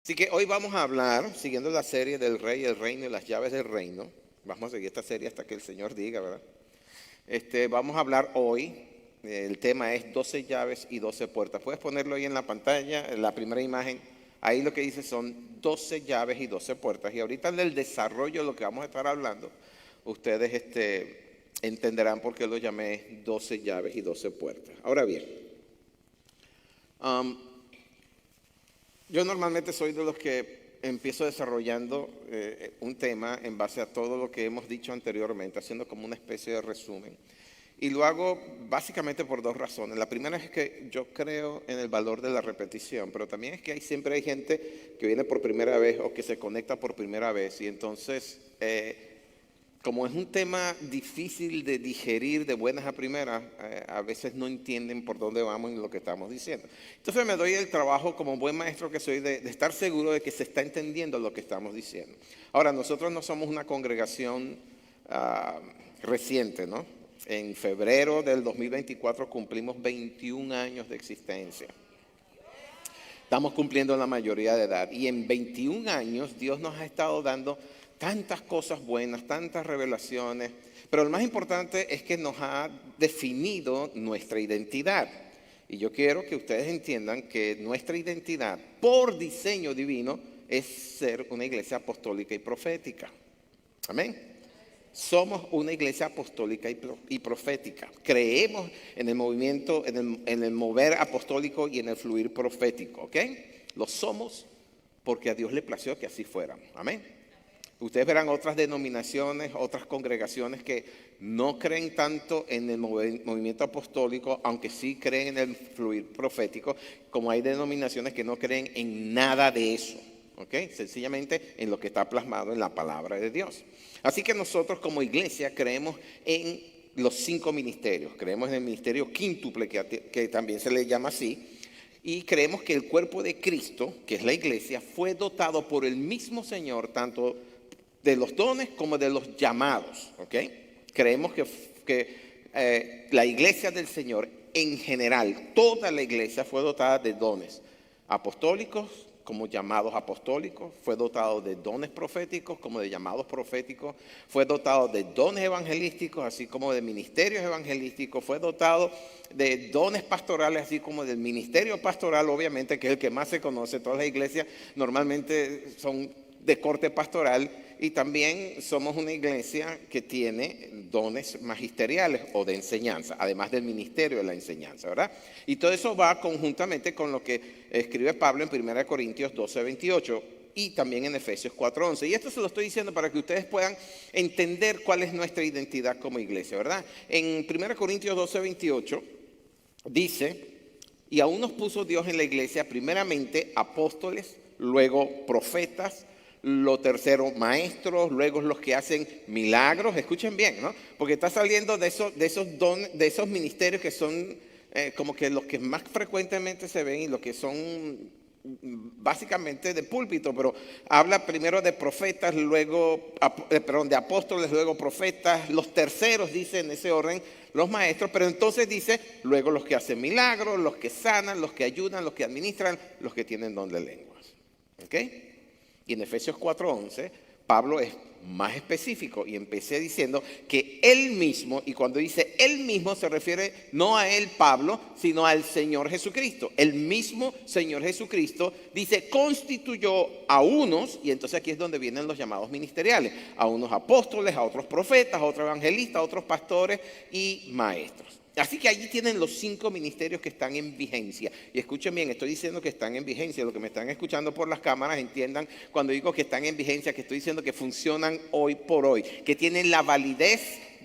Así que hoy vamos a hablar, siguiendo la serie del Rey, el Reino y las llaves del reino. Vamos a seguir esta serie hasta que el Señor diga, ¿verdad? Vamos a hablar hoy, el tema es 12 llaves y 12 puertas. Puedes ponerlo ahí en la pantalla, en la primera imagen. Ahí lo que dice son 12 llaves y 12 puertas. Y ahorita en el desarrollo de lo que vamos a estar hablando, ustedes entenderán por qué lo llamé 12 llaves y 12 puertas. Ahora bien, yo normalmente soy de los que empiezo desarrollando un tema en base a todo lo que hemos dicho anteriormente, haciendo como una especie de resumen. Y lo hago básicamente por dos razones. La primera es que yo creo en el valor de la repetición, pero también es que siempre hay gente que viene por primera vez o que se conecta por primera vez. Y entonces, como es un tema difícil de digerir de buenas a primeras, a veces no entienden por dónde vamos en lo que estamos diciendo. Entonces me doy el trabajo como buen maestro que soy de estar seguro de que se está entendiendo lo que estamos diciendo. Ahora, nosotros no somos una congregación reciente, ¿no? En febrero del 2024 cumplimos 21 años de existencia. Estamos cumpliendo la mayoría de edad y en 21 años Dios nos ha estado dando tantas cosas buenas, tantas revelaciones, pero lo más importante es que nos ha definido nuestra identidad. Y yo quiero que ustedes entiendan que nuestra identidad, por diseño divino, es ser una iglesia apostólica y profética. Amén. Somos una iglesia apostólica y profética. Creemos en el movimiento, en el mover apostólico y en el fluir profético. ¿Ok? Lo somos porque a Dios le plació que así fuéramos. Amén. Ustedes verán otras denominaciones, otras congregaciones que no creen tanto en el movimiento apostólico, aunque sí creen en el fluir profético, como hay denominaciones que no creen en nada de eso. ¿Ok? Sencillamente en lo que está plasmado en la palabra de Dios. Así que nosotros como iglesia creemos en los 5 ministerios. Creemos en el ministerio quíntuple, que también se le llama así. Y creemos que el cuerpo de Cristo, que es la iglesia, fue dotado por el mismo Señor, tanto de los dones como de los llamados. ¿Ok? Creemos que la iglesia del Señor en general, toda la iglesia fue dotada de dones apostólicos, como llamados apostólicos, fue dotado de dones proféticos, como de llamados proféticos, fue dotado de dones evangelísticos, así como de ministerios evangelísticos, fue dotado de dones pastorales, así como del ministerio pastoral, obviamente, que es el que más se conoce. Todas las iglesias normalmente son de corte pastoral, y también somos una iglesia que tiene dones magisteriales o de enseñanza, además del ministerio de la enseñanza, ¿verdad? Y todo eso va conjuntamente con lo que escribe Pablo en 1 Corintios 12:28 y también en Efesios 4:11. Y esto se lo estoy diciendo para que ustedes puedan entender cuál es nuestra identidad como iglesia, ¿verdad? En 1 Corintios 12:28 dice: y aún nos puso Dios en la iglesia primeramente apóstoles, luego profetas, lo tercero maestros, luego los que hacen milagros. Escuchen bien, ¿no? Porque está saliendo de esos ministerios que son como que los que más frecuentemente se ven y los que son básicamente de púlpito, pero habla primero de profetas, luego de apóstoles, luego profetas, los terceros dice en ese orden los maestros, pero entonces dice luego los que hacen milagros, los que sanan, los que ayudan, los que administran, los que tienen don de lenguas. ¿Ok? Y en Efesios 4:11, Pablo es más específico y empecé diciendo que él mismo, y cuando dice él mismo se refiere no a él, Pablo, sino al Señor Jesucristo. El mismo Señor Jesucristo dice, constituyó a unos, y entonces aquí es donde vienen los llamados ministeriales, a unos apóstoles, a otros profetas, a otros evangelistas, a otros pastores y maestros. Así que allí tienen los 5 ministerios que están en vigencia. Y escuchen bien, estoy diciendo que están en vigencia. Lo que me están escuchando por las cámaras, entiendan cuando digo que están en vigencia, que estoy diciendo que funcionan hoy por hoy, que tienen la validez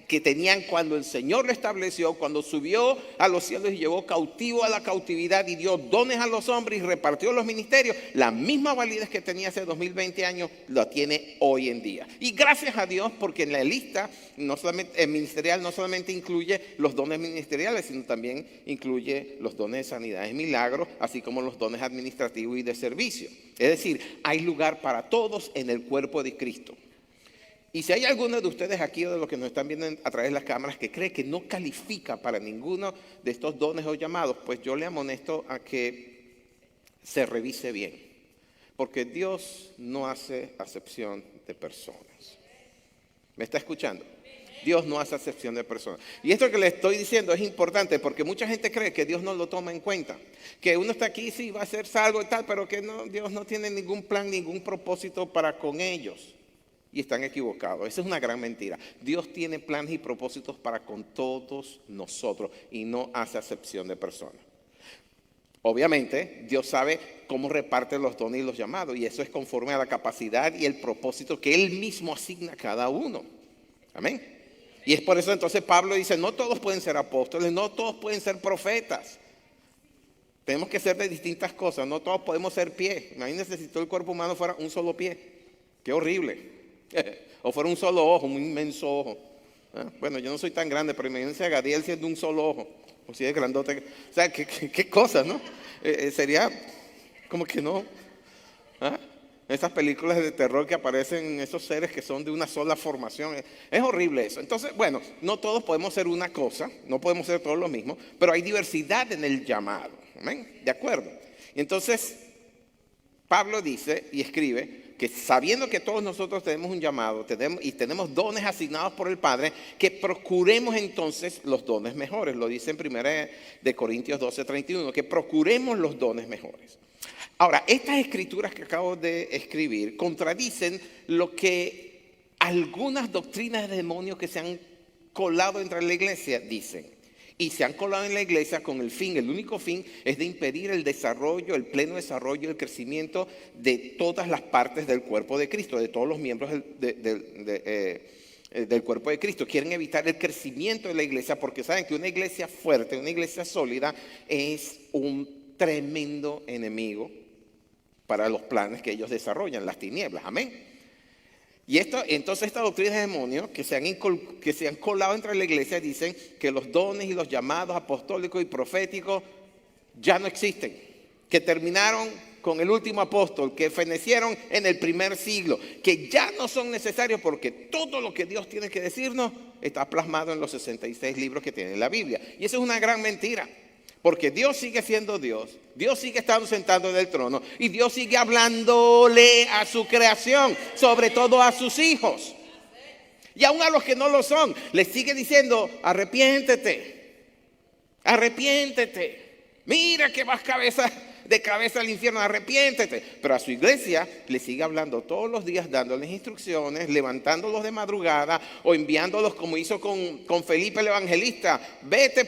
que tenían cuando el Señor lo estableció, cuando subió a los cielos y llevó cautivo a la cautividad y dio dones a los hombres y repartió los ministerios. La misma validez que tenía hace 2020 años la tiene hoy en día. Y gracias a Dios, porque en la lista no solamente, ministerial no solamente incluye los dones ministeriales, sino también incluye los dones de sanidad y milagros, así como los dones administrativos y de servicio. Es decir, hay lugar para todos en el cuerpo de Cristo. Y si hay alguno de ustedes aquí o de los que nos están viendo a través de las cámaras que cree que no califica para ninguno de estos dones o llamados, pues yo le amonesto a que se revise bien. Porque Dios no hace acepción de personas. ¿Me está escuchando? Dios no hace acepción de personas. Y esto que le estoy diciendo es importante porque mucha gente cree que Dios no lo toma en cuenta. Que uno está aquí, sí, va a ser salvo y tal, pero que no, Dios no tiene ningún plan, ningún propósito para con ellos. Y están equivocados. Esa es una gran mentira. Dios tiene planes y propósitos para con todos nosotros y no hace acepción de personas. Obviamente, Dios sabe cómo reparte los dones y los llamados, y eso es conforme a la capacidad y el propósito que Él mismo asigna a cada uno. Amén. Y es por eso entonces Pablo dice, no todos pueden ser apóstoles, no todos pueden ser profetas. Tenemos que ser de distintas cosas, no todos podemos ser pies. Imagínense si todo el cuerpo humano fuera un solo pie. Qué horrible. O fuera un solo ojo, un inmenso ojo. Bueno, yo no soy tan grande, pero imagínense a Gadiel siendo un solo ojo. O si es grandote. O sea, qué cosas, ¿no? Sería como que no. Esas películas de terror que aparecen esos seres que son de una sola formación. Es horrible eso. Entonces, bueno, no todos podemos ser una cosa, no podemos ser todos lo mismo, pero hay diversidad en el llamado. ¿Amén? ¿De acuerdo? Y entonces, Pablo dice y escribe que sabiendo que todos nosotros tenemos un llamado tenemos dones asignados por el Padre, que procuremos entonces los dones mejores. Lo dice en 1 de Corintios 12:31, que procuremos los dones mejores. Ahora, estas escrituras que acabo de escribir contradicen lo que algunas doctrinas de demonios que se han colado entre la iglesia dicen. Y se han colado en la iglesia con el único fin es de impedir el desarrollo, el pleno desarrollo, el crecimiento de todas las partes del cuerpo de Cristo, de todos los miembros del cuerpo de Cristo. Quieren evitar el crecimiento de la iglesia porque saben que una iglesia fuerte, una iglesia sólida es un tremendo enemigo para los planes que ellos desarrollan, las tinieblas. Amén. Y entonces esta doctrina de demonios que se han colado entre la iglesia dicen que los dones y los llamados apostólicos y proféticos ya no existen, que terminaron con el último apóstol, que fenecieron en el primer siglo, que ya no son necesarios porque todo lo que Dios tiene que decirnos está plasmado en los 66 libros que tiene la Biblia. Y eso es una gran mentira. Porque Dios sigue siendo Dios, Dios sigue estando sentado en el trono y Dios sigue hablándole a su creación, sobre todo a sus hijos. Y aún a los que no lo son, les sigue diciendo, arrepiéntete, mira que vas de cabeza al infierno, arrepiéntete. Pero a su iglesia le sigue hablando todos los días, dándoles instrucciones, levantándolos de madrugada o enviándolos como hizo con Felipe el evangelista. Vete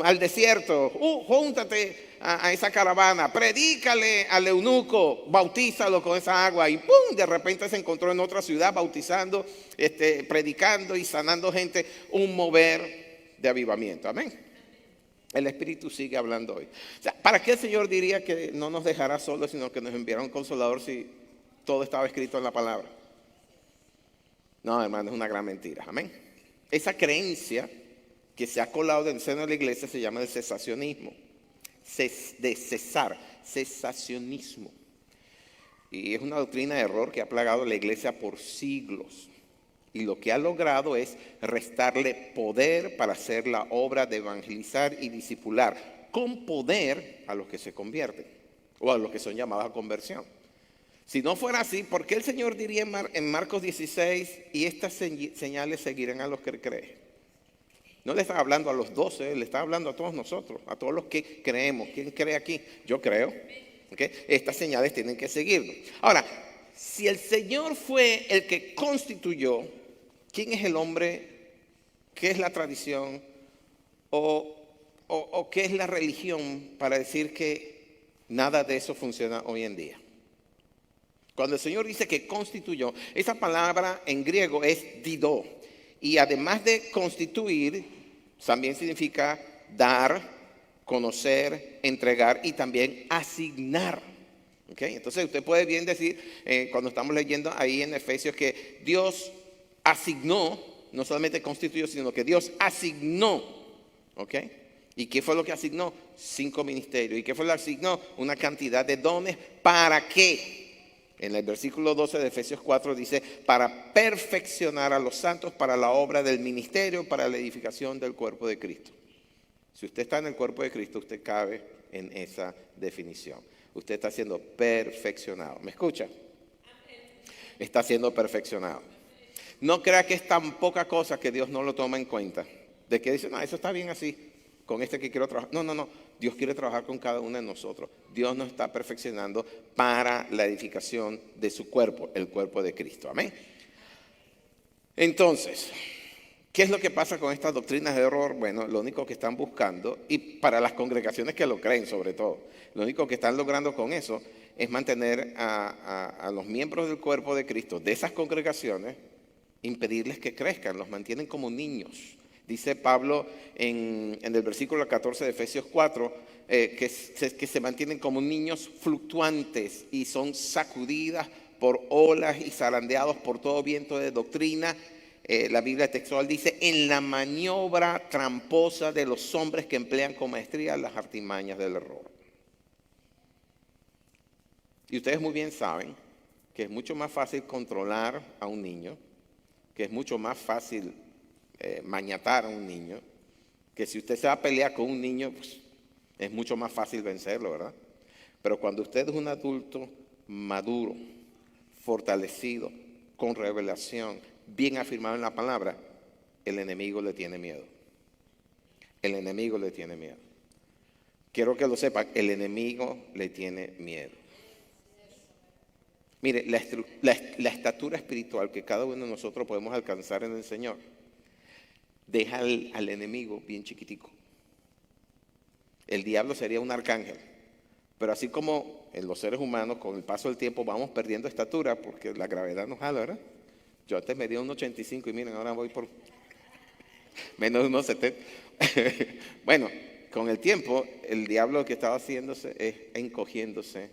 al desierto, júntate a esa caravana, predícale al eunuco, bautízalo con esa agua y ¡pum! De repente se encontró en otra ciudad bautizando, predicando y sanando gente, un mover de avivamiento. Amén. El Espíritu sigue hablando hoy. O sea, ¿para qué el Señor diría que no nos dejará solos, sino que nos enviará un consolador si todo estaba escrito en la palabra? No, hermano, es una gran mentira. Amén. Esa creencia que se ha colado del seno de la iglesia se llama el cesacionismo. Cesacionismo. Y es una doctrina de error que ha plagado la iglesia por siglos. Y lo que ha logrado es restarle poder para hacer la obra de evangelizar y discipular con poder a los que se convierten o a los que son llamados a conversión. Si no fuera así, ¿por qué el Señor diría en Marcos 16 y estas señales seguirán a los que creen? No le está hablando a los 12, le está hablando a todos nosotros, a todos los que creemos. ¿Quién cree aquí? Yo creo. ¿Okay? Estas señales tienen que seguirnos. Ahora, si el Señor fue el que constituyó, ¿quién es el hombre? ¿Qué es la tradición? ¿O qué es la religión para decir que nada de eso funciona hoy en día? Cuando el Señor dice que constituyó, esa palabra en griego es dido. Y además de constituir, también significa dar, conocer, entregar y también asignar. ¿Okay? Entonces usted puede bien decir, cuando estamos leyendo ahí en Efesios, que Dios asignó, no solamente constituyó, sino que Dios asignó. ¿Okay? ¿Y qué fue lo que asignó? 5 ministerios. ¿Y qué fue lo que asignó? Una cantidad de dones. ¿Para qué? En el versículo 12 de Efesios 4 dice, para perfeccionar a los santos para la obra del ministerio, para la edificación del cuerpo de Cristo. Si usted está en el cuerpo de Cristo, usted cabe en esa definición. Usted está siendo perfeccionado. ¿Me escucha? Está siendo perfeccionado. No crea que es tan poca cosa que Dios no lo toma en cuenta. De que dice, no, eso está bien así, con este que quiero trabajar. No. Dios quiere trabajar con cada uno de nosotros. Dios nos está perfeccionando para la edificación de su cuerpo, el cuerpo de Cristo. Amén. Entonces, ¿qué es lo que pasa con estas doctrinas de error? Bueno, lo único que están buscando, y para las congregaciones que lo creen sobre todo, lo único que están logrando con eso es mantener a los miembros del cuerpo de Cristo, de esas congregaciones, impedirles que crezcan, los mantienen como niños. Dice Pablo en el versículo 14 de Efesios 4, que se mantienen como niños fluctuantes y son sacudidas por olas y zarandeados por todo viento de doctrina. La Biblia textual dice, en la maniobra tramposa de los hombres que emplean con maestría las artimañas del error. Y ustedes muy bien saben que es mucho más fácil controlar a un niño, que es mucho más fácil mañatar a un niño, que si usted se va a pelear con un niño, pues es mucho más fácil vencerlo, ¿verdad? Pero cuando usted es un adulto maduro, fortalecido, con revelación, bien afirmado en la palabra, el enemigo le tiene miedo. El enemigo le tiene miedo. Quiero que lo sepan, el enemigo le tiene miedo. Mire, la estatura espiritual que cada uno de nosotros podemos alcanzar en el Señor deja al enemigo bien chiquitico. El diablo sería un arcángel, pero así como en los seres humanos con el paso del tiempo vamos perdiendo estatura porque la gravedad nos jala, ¿verdad? Yo antes medía 1,85 y miren, ahora voy por menos de 1,70. Bueno, con el tiempo el diablo lo que estaba haciéndose es encogiéndose,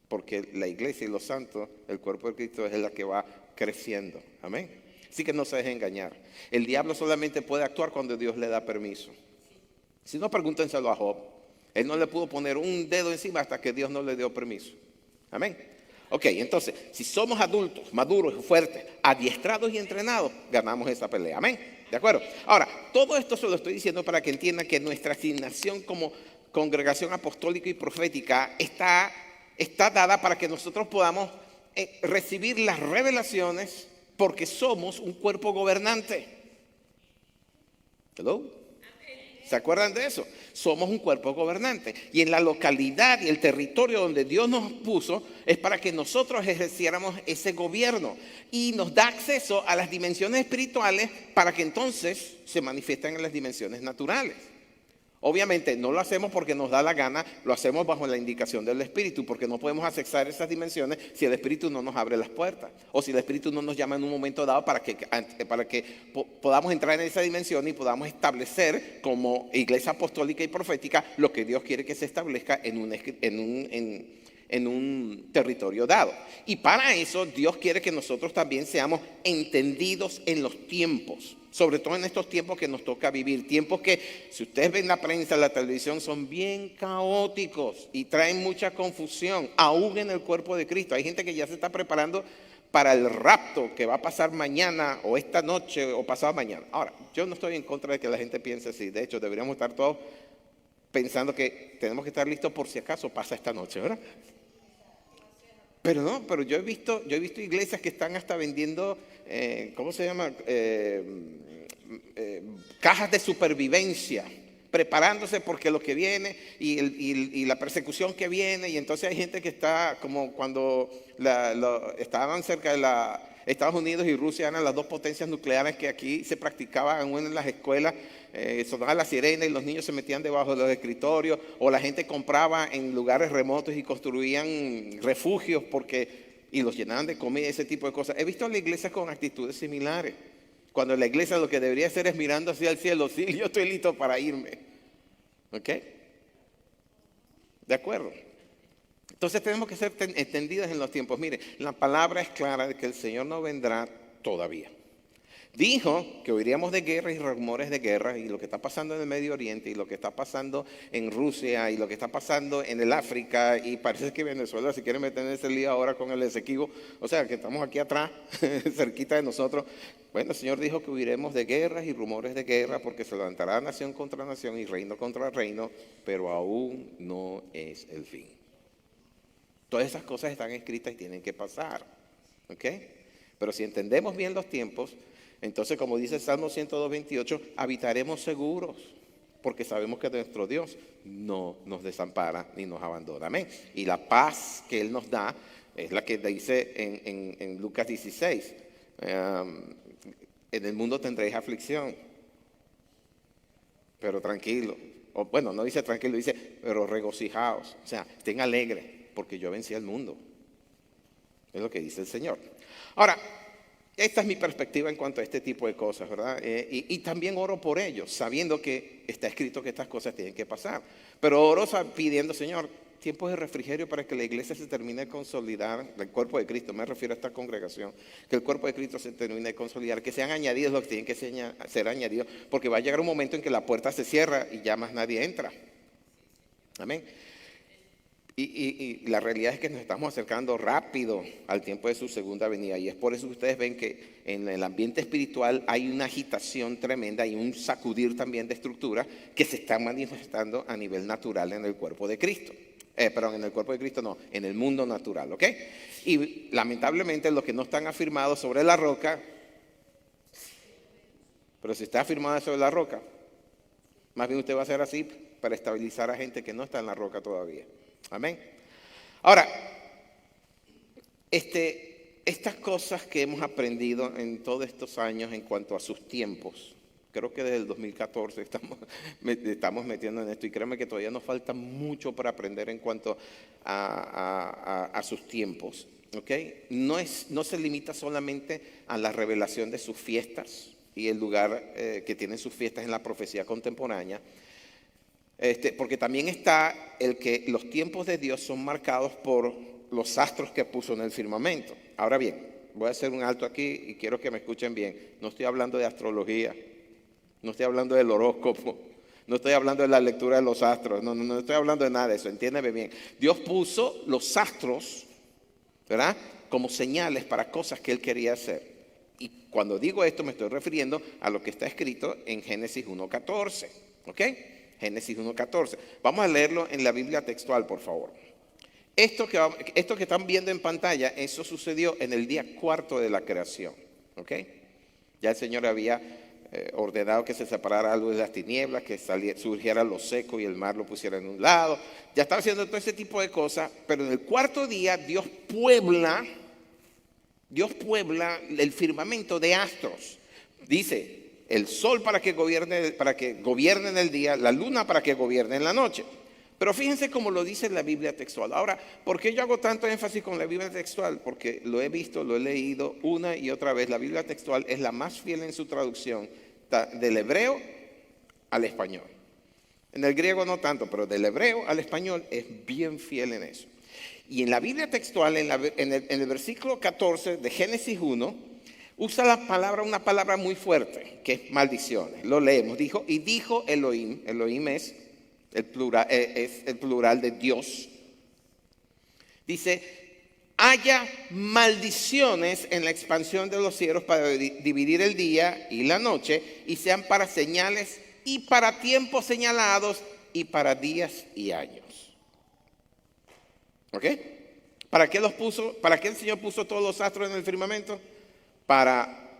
porque la iglesia y los santos, el cuerpo de Cristo es la que va creciendo. Amén. Así que no se deje engañar. El diablo solamente puede actuar cuando Dios le da permiso. Si no, pregúntenselo a Job. Él no le pudo poner un dedo encima hasta que Dios no le dio permiso. Amén. Ok, entonces, si somos adultos, maduros y fuertes, adiestrados y entrenados, ganamos esa pelea. Amén. ¿De acuerdo? Ahora, todo esto se lo estoy diciendo para que entiendan que nuestra asignación como congregación apostólica y profética está dada para que nosotros podamos recibir las revelaciones, porque somos un cuerpo gobernante. ¿Hello? ¿Se acuerdan de eso? Somos un cuerpo gobernante. Y en la localidad y el territorio donde Dios nos puso es para que nosotros ejerciéramos ese gobierno. Y nos da acceso a las dimensiones espirituales para que entonces se manifiesten en las dimensiones naturales. Obviamente no lo hacemos porque nos da la gana, lo hacemos bajo la indicación del Espíritu, porque no podemos accesar esas dimensiones si el Espíritu no nos abre las puertas, o si el Espíritu no nos llama en un momento dado para que podamos entrar en esa dimensión y podamos establecer como iglesia apostólica y profética lo que Dios quiere que se establezca en un territorio dado. Y para eso Dios quiere que nosotros también seamos entendidos en los tiempos, sobre todo en estos tiempos que nos toca vivir, tiempos que si ustedes ven la prensa, la televisión, son bien caóticos y traen mucha confusión, aún en el cuerpo de Cristo. Hay gente que ya se está preparando para el rapto que va a pasar mañana o esta noche o pasado mañana. Ahora, yo no estoy en contra de que la gente piense así. De hecho, deberíamos estar todos pensando que tenemos que estar listos por si acaso pasa esta noche, ¿verdad? Pero no, pero yo he visto iglesias que están hasta vendiendo, ¿cómo se llama? Cajas de supervivencia, preparándose porque lo que viene y la persecución que viene. Y entonces hay gente que está como cuando estaban cerca de Estados Unidos y Rusia, eran las dos potencias nucleares que aquí se practicaban en las escuelas. Sonaba la sirena y los niños se metían debajo de los escritorios, o la gente compraba en lugares remotos y construían refugios y los llenaban de comida y ese tipo de cosas. He visto a la iglesia con actitudes similares, cuando la iglesia lo que debería hacer es mirando hacia el cielo. Sí, yo estoy listo para irme. ¿Ok? ¿De acuerdo? Entonces tenemos que ser entendidos en los tiempos. Mire, la palabra es clara de que el Señor no vendrá todavía. Dijo que oiríamos de guerras y rumores de guerra, y lo que está pasando en el Medio Oriente, y lo que está pasando en Rusia, y lo que está pasando en el África, y parece que Venezuela se quiere meter en ese lío ahora con el Esequibo, o sea que estamos aquí atrás, cerquita de nosotros. Bueno, el Señor dijo que huiremos de guerras y rumores de guerra, porque se levantará nación contra nación y reino contra reino, pero aún no es el fin. Todas esas cosas están escritas y tienen que pasar. ¿Ok? Pero si entendemos bien los tiempos, entonces, como dice el Salmo 102:28, habitaremos seguros, porque sabemos que nuestro Dios no nos desampara ni nos abandona. Amén. Y la paz que Él nos da es la que dice en Lucas 16. En el mundo tendréis aflicción, pero tranquilo. O, bueno, no dice tranquilo, dice, pero regocijaos. O sea, estén alegres, porque yo vencí al mundo. Es lo que dice el Señor. Ahora, esta es mi perspectiva en cuanto a este tipo de cosas, ¿verdad? Y también oro por ellos, sabiendo que está escrito que estas cosas tienen que pasar. Pero oro pidiendo, Señor, tiempos de refrigerio para que la iglesia se termine de consolidar, el cuerpo de Cristo, me refiero a esta congregación, que el cuerpo de Cristo se termine de consolidar, que sean añadidos los que tienen que ser añadidos, porque va a llegar un momento en que la puerta se cierra y ya más nadie entra. Amén. Y la realidad es que nos estamos acercando rápido al tiempo de su segunda venida. Y es por eso que ustedes ven que en el ambiente espiritual hay una agitación tremenda y un sacudir también de estructuras que se están manifestando a nivel natural en el cuerpo de Cristo. Perdón, en el cuerpo de Cristo no, en el mundo natural, ¿ok? Y lamentablemente los que no están afirmados sobre la roca, pero si está afirmado sobre la roca, más bien usted va a hacer así para estabilizar a gente que no está en la roca todavía. Amén. Ahora, estas cosas que hemos aprendido en todos estos años en cuanto a sus tiempos, creo que desde el 2014 estamos metiendo en esto y créeme que todavía nos falta mucho para aprender en cuanto a sus tiempos. ¿Okay? No se limita solamente a la revelación de sus fiestas y el lugar que tienen sus fiestas en la profecía contemporánea. Porque también está el que los tiempos de Dios son marcados por los astros que puso en el firmamento. Ahora bien, voy a hacer un alto aquí y quiero que me escuchen bien. No estoy hablando de astrología, no estoy hablando del horóscopo, no estoy hablando de la lectura de los astros, no estoy hablando de nada de eso, entiéndeme bien. Dios puso los astros, ¿verdad?, como señales para cosas que Él quería hacer. Y cuando digo esto me estoy refiriendo a lo que está escrito en Génesis 1:14, ¿ok? Génesis 1:14. Vamos a leerlo en la Biblia textual, por favor. Esto que están viendo en pantalla, eso sucedió en el día cuarto de la creación. ¿Ok? Ya el Señor había ordenado que se separara la luz de las tinieblas, que surgiera lo seco y el mar lo pusiera en un lado. Ya estaba haciendo todo ese tipo de cosas, pero en el cuarto día Dios puebla el firmamento de astros. Dice, el sol para que gobierne en el día, la luna para que gobierne en la noche. Pero fíjense cómo lo dice la Biblia textual. Ahora, ¿por qué yo hago tanto énfasis con la Biblia textual? Porque lo he visto, lo he leído una y otra vez. La Biblia textual es la más fiel en su traducción del hebreo al español. En el griego no tanto, pero del hebreo al español es bien fiel en eso. Y en la Biblia textual, en el versículo 14 de Génesis 1, usa una palabra muy fuerte, que es maldiciones. Lo leemos. Dijo Elohim. Elohim es el plural de Dios. Dice, haya maldiciones en la expansión de los cielos para dividir el día y la noche, y sean para señales y para tiempos señalados y para días y años. ¿Ok? ¿Para qué los puso? ¿Para qué el Señor puso todos los astros en el firmamento? Para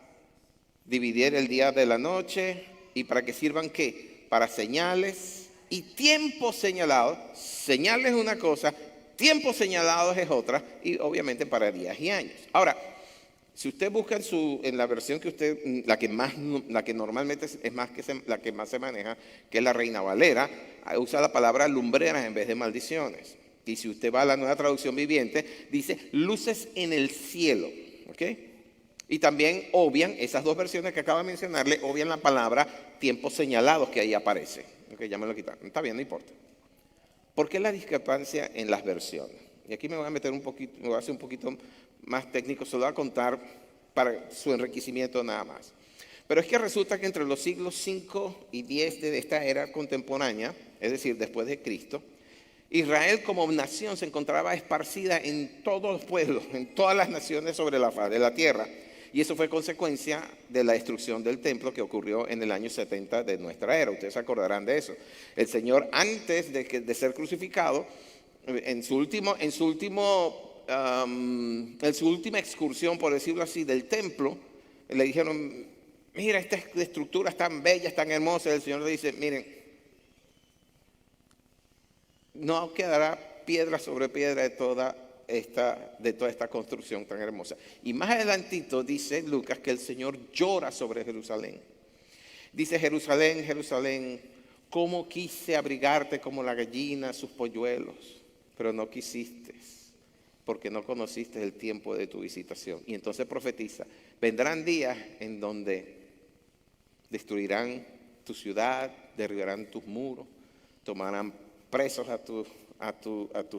dividir el día de la noche. ¿Y para que sirvan qué? Para señales y tiempos señalados. Señales es una cosa, tiempos señalados es otra, y obviamente para días y años. Ahora, si usted busca en la versión que usted, la que normalmente es la que más se maneja, que es la Reina Valera, usa la palabra lumbreras en vez de maldiciones. Y si usted va a la Nueva Traducción Viviente, dice luces en el cielo. ¿Ok? Y también obvian, esas dos versiones que acabo de mencionarle, obvian la palabra tiempos señalados que ahí aparece. Ok, ya me lo quitaron. Está bien, no importa. ¿Por qué la discrepancia en las versiones? Y aquí me voy a meter un poquito, me voy a hacer un poquito más técnico, se lo voy a contar para su enriquecimiento nada más. Pero es que resulta que entre los siglos 5 y 10 de esta era contemporánea, es decir, después de Cristo, Israel como nación se encontraba esparcida en todos los pueblos, en todas las naciones sobre la faz de la tierra. Y eso fue consecuencia de la destrucción del templo que ocurrió en el año 70 de nuestra era. Ustedes se acordarán de eso. El Señor, antes de ser crucificado, en su última excursión, por decirlo así, del templo, le dijeron, mira, estas estructuras tan bellas, tan hermosas. El Señor le dice, miren, no quedará piedra sobre piedra de toda esta construcción tan hermosa. Y más adelantito dice Lucas que el Señor llora sobre Jerusalén. Dice, Jerusalén, Jerusalén, cómo quise abrigarte como la gallina sus polluelos, pero no quisiste, porque no conociste el tiempo de tu visitación. Y entonces profetiza, vendrán días en donde destruirán tu ciudad, derribarán tus muros, tomarán presos a tu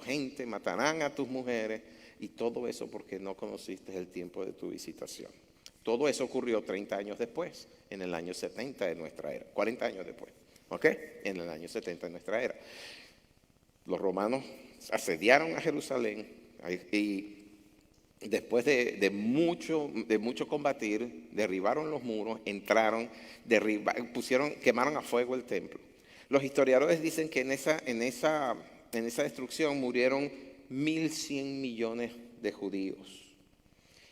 gente, matarán a tus mujeres, y todo eso porque no conociste el tiempo de tu visitación. Todo eso ocurrió 30 años después, en el año 70 de nuestra era, 40 años después, ¿ok? En el año 70 de nuestra era. Los romanos asediaron a Jerusalén y después de mucho combatir, derribaron los muros, entraron, quemaron a fuego el templo. Los historiadores dicen que en esa destrucción murieron 1.100 millones de judíos.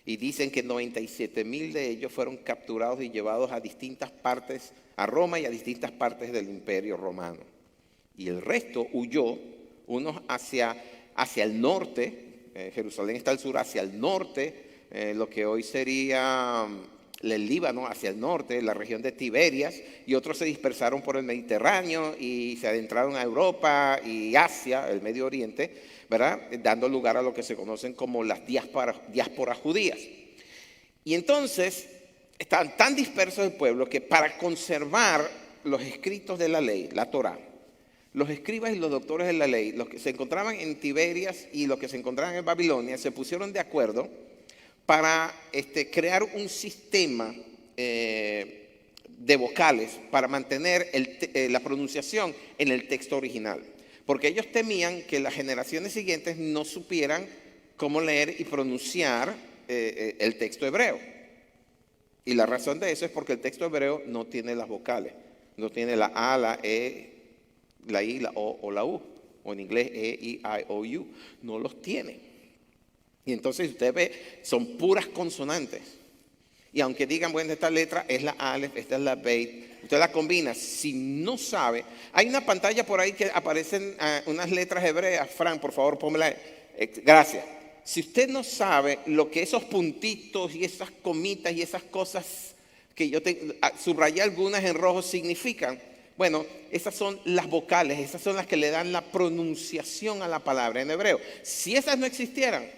Y dicen que 97.000 de ellos fueron capturados y llevados a distintas partes, a Roma y a distintas partes del Imperio Romano. Y el resto huyó, unos hacia el norte, Jerusalén está al sur, hacia el norte, lo que hoy sería el Líbano, hacia el norte, la región de Tiberias, y otros se dispersaron por el Mediterráneo y se adentraron a Europa y Asia, el Medio Oriente, ¿verdad? Dando lugar a lo que se conocen como las diásporas judías. Y entonces estaban tan dispersos el pueblo que para conservar los escritos de la ley, la Torá, los escribas y los doctores de la ley, los que se encontraban en Tiberias y los que se encontraban en Babilonia, se pusieron de acuerdo para crear un sistema de vocales para mantener la pronunciación en el texto original. Porque ellos temían que las generaciones siguientes no supieran cómo leer y pronunciar el texto hebreo. Y la razón de eso es porque el texto hebreo no tiene las vocales. No tiene la A, la E, la I, la O o la U. O en inglés E, I, O, U. No los tiene. Y entonces usted ve, son puras consonantes. Y aunque digan, bueno, esta letra es la Aleph, esta es la Beit, usted la combina. Si no sabe, hay una pantalla por ahí que aparecen unas letras hebreas. Fran, por favor, pónmela. Gracias. Si usted no sabe lo que esos puntitos y esas comitas y esas cosas que yo subrayé algunas en rojo significan, bueno, esas son las vocales, esas son las que le dan la pronunciación a la palabra en hebreo. Si esas no existieran,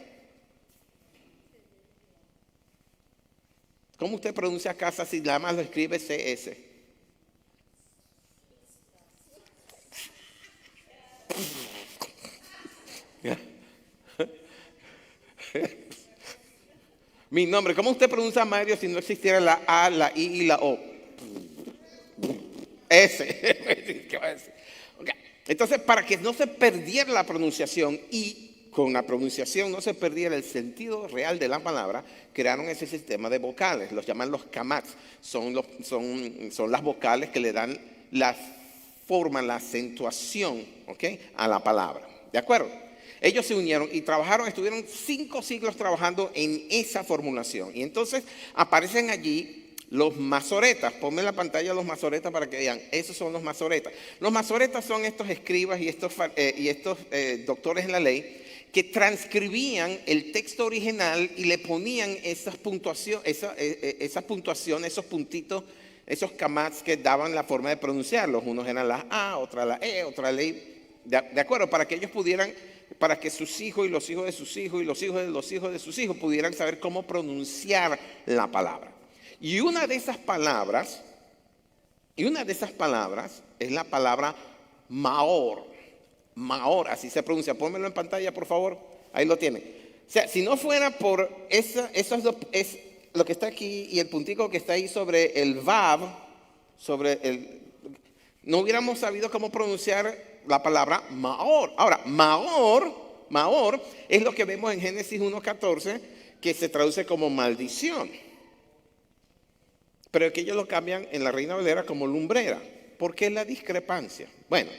¿cómo usted pronuncia casa si nada más lo escribe CS? Mi nombre, ¿cómo usted pronuncia Mario si no existiera la A, la I y la O? S. ¿Qué va a decir? Okay. Entonces, para que no se perdiera la pronunciación y con la pronunciación no se perdiera el sentido real de la palabra, crearon ese sistema de vocales, los llaman los kamats. Son las vocales que le dan la forma, la acentuación, ¿okay?, a la palabra. ¿De acuerdo? Ellos se unieron y estuvieron 5 siglos trabajando en esa formulación. Y entonces aparecen allí los masoretas. Ponme en la pantalla los masoretas para que vean. Esos son los masoretas. Los masoretas son estos escribas y estos doctores en la ley que transcribían el texto original y le ponían esa puntuación, esos puntitos, esos kamats que daban la forma de pronunciarlos. Unos eran las A, otra la E, otra la I. ¿De acuerdo? Para que ellos pudieran, para que sus hijos y los hijos de sus hijos y los hijos de los hijos de sus hijos pudieran saber cómo pronunciar la palabra. Y una de esas palabras es la palabra Maor. Maor, así se pronuncia. Pónmelo en pantalla, por favor. Ahí lo tiene. O sea, si no fuera por lo que está aquí y el puntico que está ahí sobre el Vav, no hubiéramos sabido cómo pronunciar la palabra Maor. Ahora, Maor es lo que vemos en Génesis 1:14, que se traduce como maldición. Pero que ellos lo cambian en la Reina Valera como lumbrera. ¿Por qué la discrepancia? Bueno,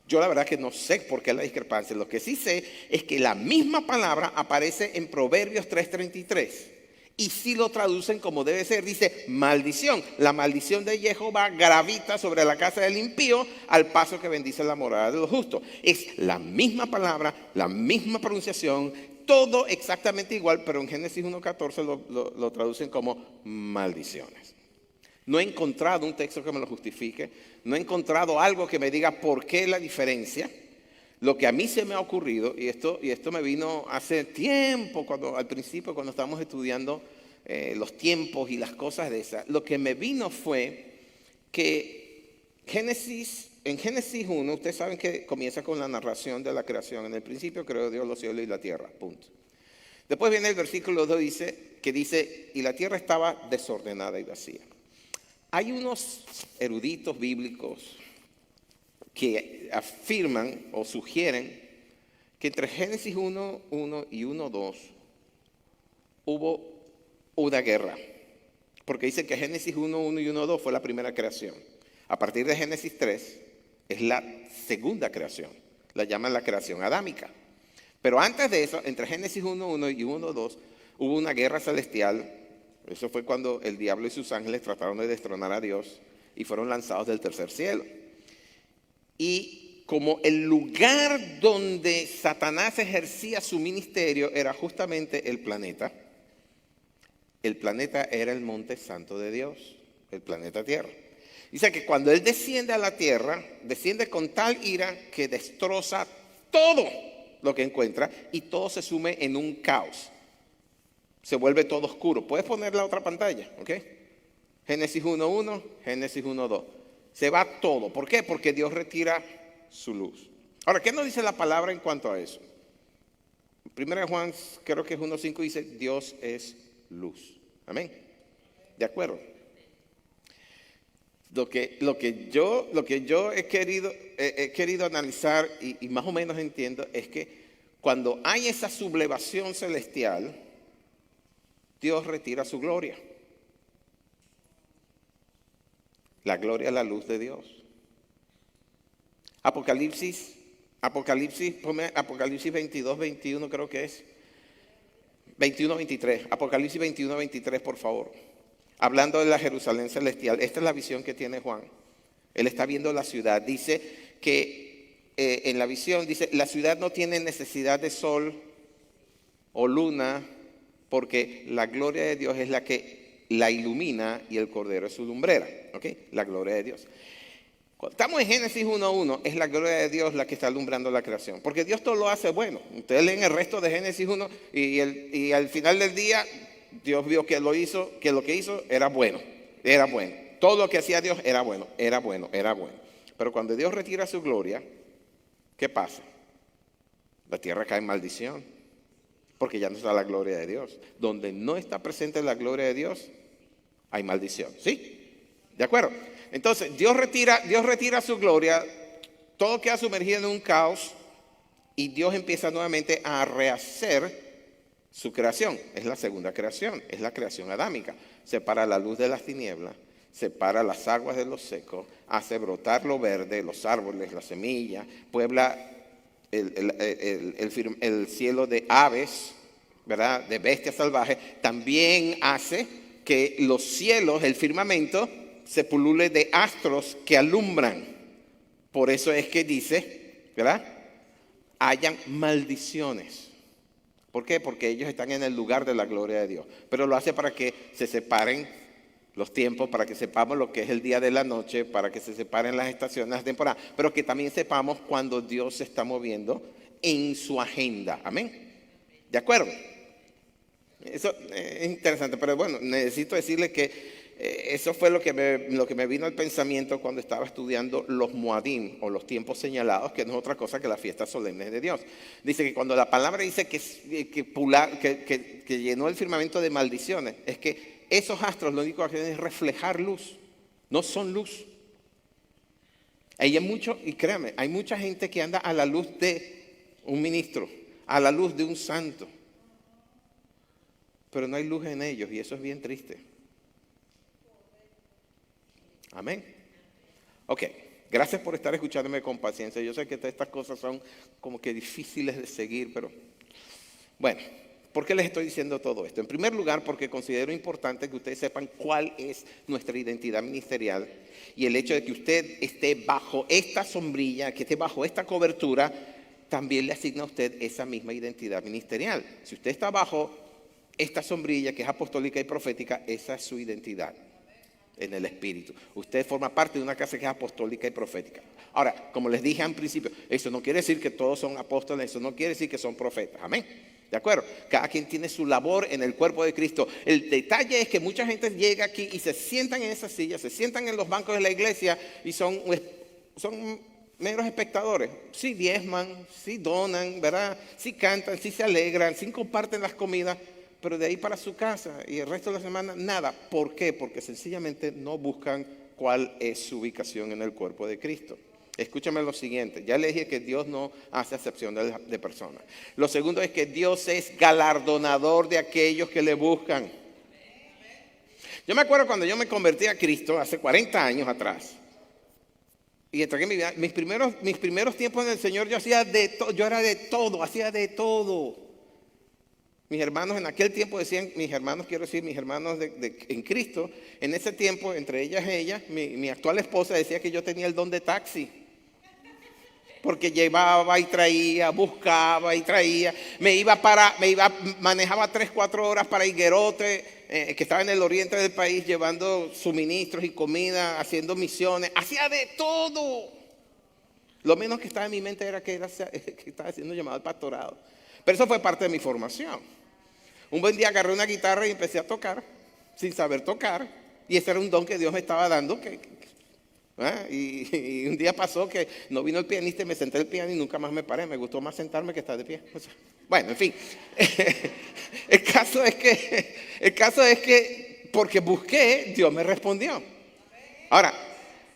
Yo la verdad que no sé por qué la discrepancia. Lo que sí sé es que la misma palabra aparece en Proverbios 3:33. Y si lo traducen como debe ser, dice maldición. La maldición de Jehová gravita sobre la casa del impío al paso que bendice la morada de los justos. Es la misma palabra, la misma pronunciación, todo exactamente igual, pero en Génesis 1:14 lo traducen como maldiciones. No he encontrado un texto que me lo justifique, no he encontrado algo que me diga por qué la diferencia. Lo que a mí se me ha ocurrido, y esto me vino hace tiempo, al principio cuando estábamos estudiando los tiempos y las cosas de esas, lo que me vino fue que en Génesis 1, ustedes saben que comienza con la narración de la creación. En el principio creó Dios los cielos y la tierra, punto. Después viene el versículo 2 que dice, y la tierra estaba desordenada y vacía. Hay unos eruditos bíblicos que afirman o sugieren que entre Génesis 1:1 y 1:2 hubo una guerra. Porque dice que Génesis 1:1 y 1:2 fue la primera creación. A partir de Génesis 3 es la segunda creación. La llaman la creación adámica. Pero antes de eso, entre Génesis 1:1 y 1:2 hubo una guerra celestial. Eso fue cuando el diablo y sus ángeles trataron de destronar a Dios y fueron lanzados del tercer cielo. Y como el lugar donde Satanás ejercía su ministerio era justamente el planeta era el monte santo de Dios, el planeta Tierra. Dice que cuando él desciende a la tierra, desciende con tal ira que destroza todo lo que encuentra y todo se sume en un caos. Se vuelve todo oscuro. Puedes poner la otra pantalla, ¿ok? Génesis 1:1, Génesis 1:2. Se va todo. ¿Por qué? Porque Dios retira su luz. Ahora, ¿qué nos dice la palabra en cuanto a eso? Primera de Juan, creo que es 1:5, dice, Dios es luz. Amén. ¿De acuerdo? Lo que yo he querido analizar y más o menos entiendo es que cuando hay esa sublevación celestial, Dios retira su gloria. La gloria es la luz de Dios. Apocalipsis 22:21 creo que es. 21:23. Apocalipsis 21:23, por favor. Hablando de la Jerusalén celestial. Esta es la visión que tiene Juan. Él está viendo la ciudad. Dice que en la visión, dice, la ciudad no tiene necesidad de sol o luna porque la gloria de Dios es la que la ilumina y el Cordero es su lumbrera. ¿Ok? La gloria de Dios. Cuando estamos en Génesis 1:1, es la gloria de Dios la que está alumbrando la creación. Porque Dios todo lo hace bueno. Ustedes leen el resto de Génesis 1 y al final del día, Dios vio que lo que hizo era bueno. Era bueno. Todo lo que hacía Dios era bueno, era bueno, era bueno. Pero cuando Dios retira su gloria, ¿qué pasa? La tierra cae en maldición. Porque ya no está la gloria de Dios. Donde no está presente la gloria de Dios, hay maldición. ¿Sí? ¿De acuerdo? Entonces, Dios retira su gloria, todo queda sumergido en un caos y Dios empieza nuevamente a rehacer su creación. Es la segunda creación, es la creación adámica. Separa la luz de las tinieblas, separa las aguas de lo seco, hace brotar lo verde, los árboles, las semillas, puebla el cielo de aves, ¿verdad? De bestias salvajes. También hace que los cielos, el firmamento, se pulule de astros que alumbran. Por eso es que dice, ¿verdad? Hayan maldiciones. ¿Por qué? Porque ellos están en el lugar de la gloria de Dios. Pero lo hace para que se separen los tiempos, para que sepamos lo que es el día de la noche, para que se separen las estaciones, las temporadas, pero que también sepamos cuando Dios se está moviendo en su agenda. Amén. ¿De acuerdo? Eso es interesante, pero bueno, necesito decirle que eso fue lo que me vino al pensamiento cuando estaba estudiando los Moadim o los tiempos señalados, que no es otra cosa que las fiestas solemnes de Dios. Dice que cuando la palabra dice que llenó el firmamento de maldiciones, es que esos astros lo único que hacen es reflejar luz, no son luz. Y créame, hay mucha gente que anda a la luz de un ministro, a la luz de un santo, pero no hay luz en ellos y eso es bien triste. Amén. Ok, Gracias por estar escuchándome con paciencia. Yo sé que estas cosas son como que difíciles de seguir, pero bueno, ¿por qué les estoy diciendo todo esto? En primer lugar, porque considero importante que ustedes sepan cuál es nuestra identidad ministerial y el hecho de que usted esté bajo esta sombrilla, que esté bajo esta cobertura, también le asigna a usted esa misma identidad ministerial. Si usted está bajo esta sombrilla que es apostólica y profética, esa es su identidad en el Espíritu. Usted forma parte de una casa que es apostólica y profética. Ahora, como les dije al principio, eso no quiere decir que todos son apóstoles, eso no quiere decir que son profetas. Amén. ¿De acuerdo? Cada quien tiene su labor en el cuerpo de Cristo. El detalle es que mucha gente llega aquí y se sientan en esas sillas, se sientan en los bancos de la iglesia y son meros espectadores. Sí diezman, sí donan, ¿verdad? Sí cantan, sí se alegran, sí comparten las comidas, pero de ahí para su casa y el resto de la semana nada. ¿Por qué? Porque sencillamente no buscan cuál es su ubicación en el cuerpo de Cristo. Escúchame lo siguiente, ya le dije que Dios no hace acepción de personas. Lo segundo es que Dios es galardonador de aquellos que le buscan. Yo me acuerdo cuando yo me convertí a Cristo hace 40 años atrás. Y entregué mi vida, mis primeros tiempos en el Señor yo hacía de todo, yo era de todo, hacía de todo. Mis hermanos en aquel tiempo decían, mis hermanos en Cristo, en ese tiempo, entre ellas ella, mi actual esposa decía que yo tenía el don de taxi. Porque llevaba y traía, buscaba y traía, manejaba 3-4 horas para Higuerote, que estaba en el oriente del país, llevando suministros y comida, haciendo misiones, hacía de todo. Lo menos que estaba en mi mente era que estaba siendo llamado al pastorado. Pero eso fue parte de mi formación. Un buen día agarré una guitarra y empecé a tocar, sin saber tocar, y ese era un don que Dios me estaba dando, y un día pasó que no vino el pianista y me senté en el piano y nunca más me paré. Me gustó más sentarme que estar de pie. Bueno, en fin. El caso es que porque busqué, Dios me respondió. Ahora,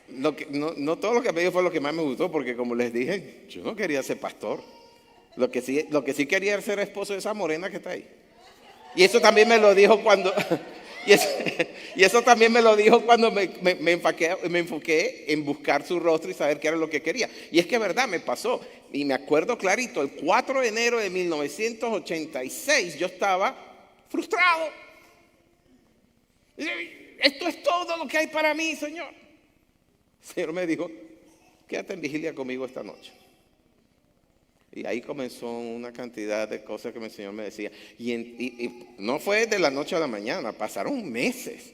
no todo lo que me dio fue lo que más me gustó, porque como les dije, yo no quería ser pastor. Lo que sí quería era ser esposo de esa morena que está ahí. Y eso también me lo dijo cuando... Y eso también me lo dijo cuando me enfoqué en buscar su rostro y saber qué era lo que quería. Y es que verdad me pasó. Y me acuerdo clarito, el 4 de enero de 1986 yo estaba frustrado. Esto es todo lo que hay para mí, Señor. El Señor me dijo, quédate en vigilia conmigo esta noche. Y ahí comenzó una cantidad de cosas que el Señor me decía. Y no fue de la noche a la mañana, pasaron meses.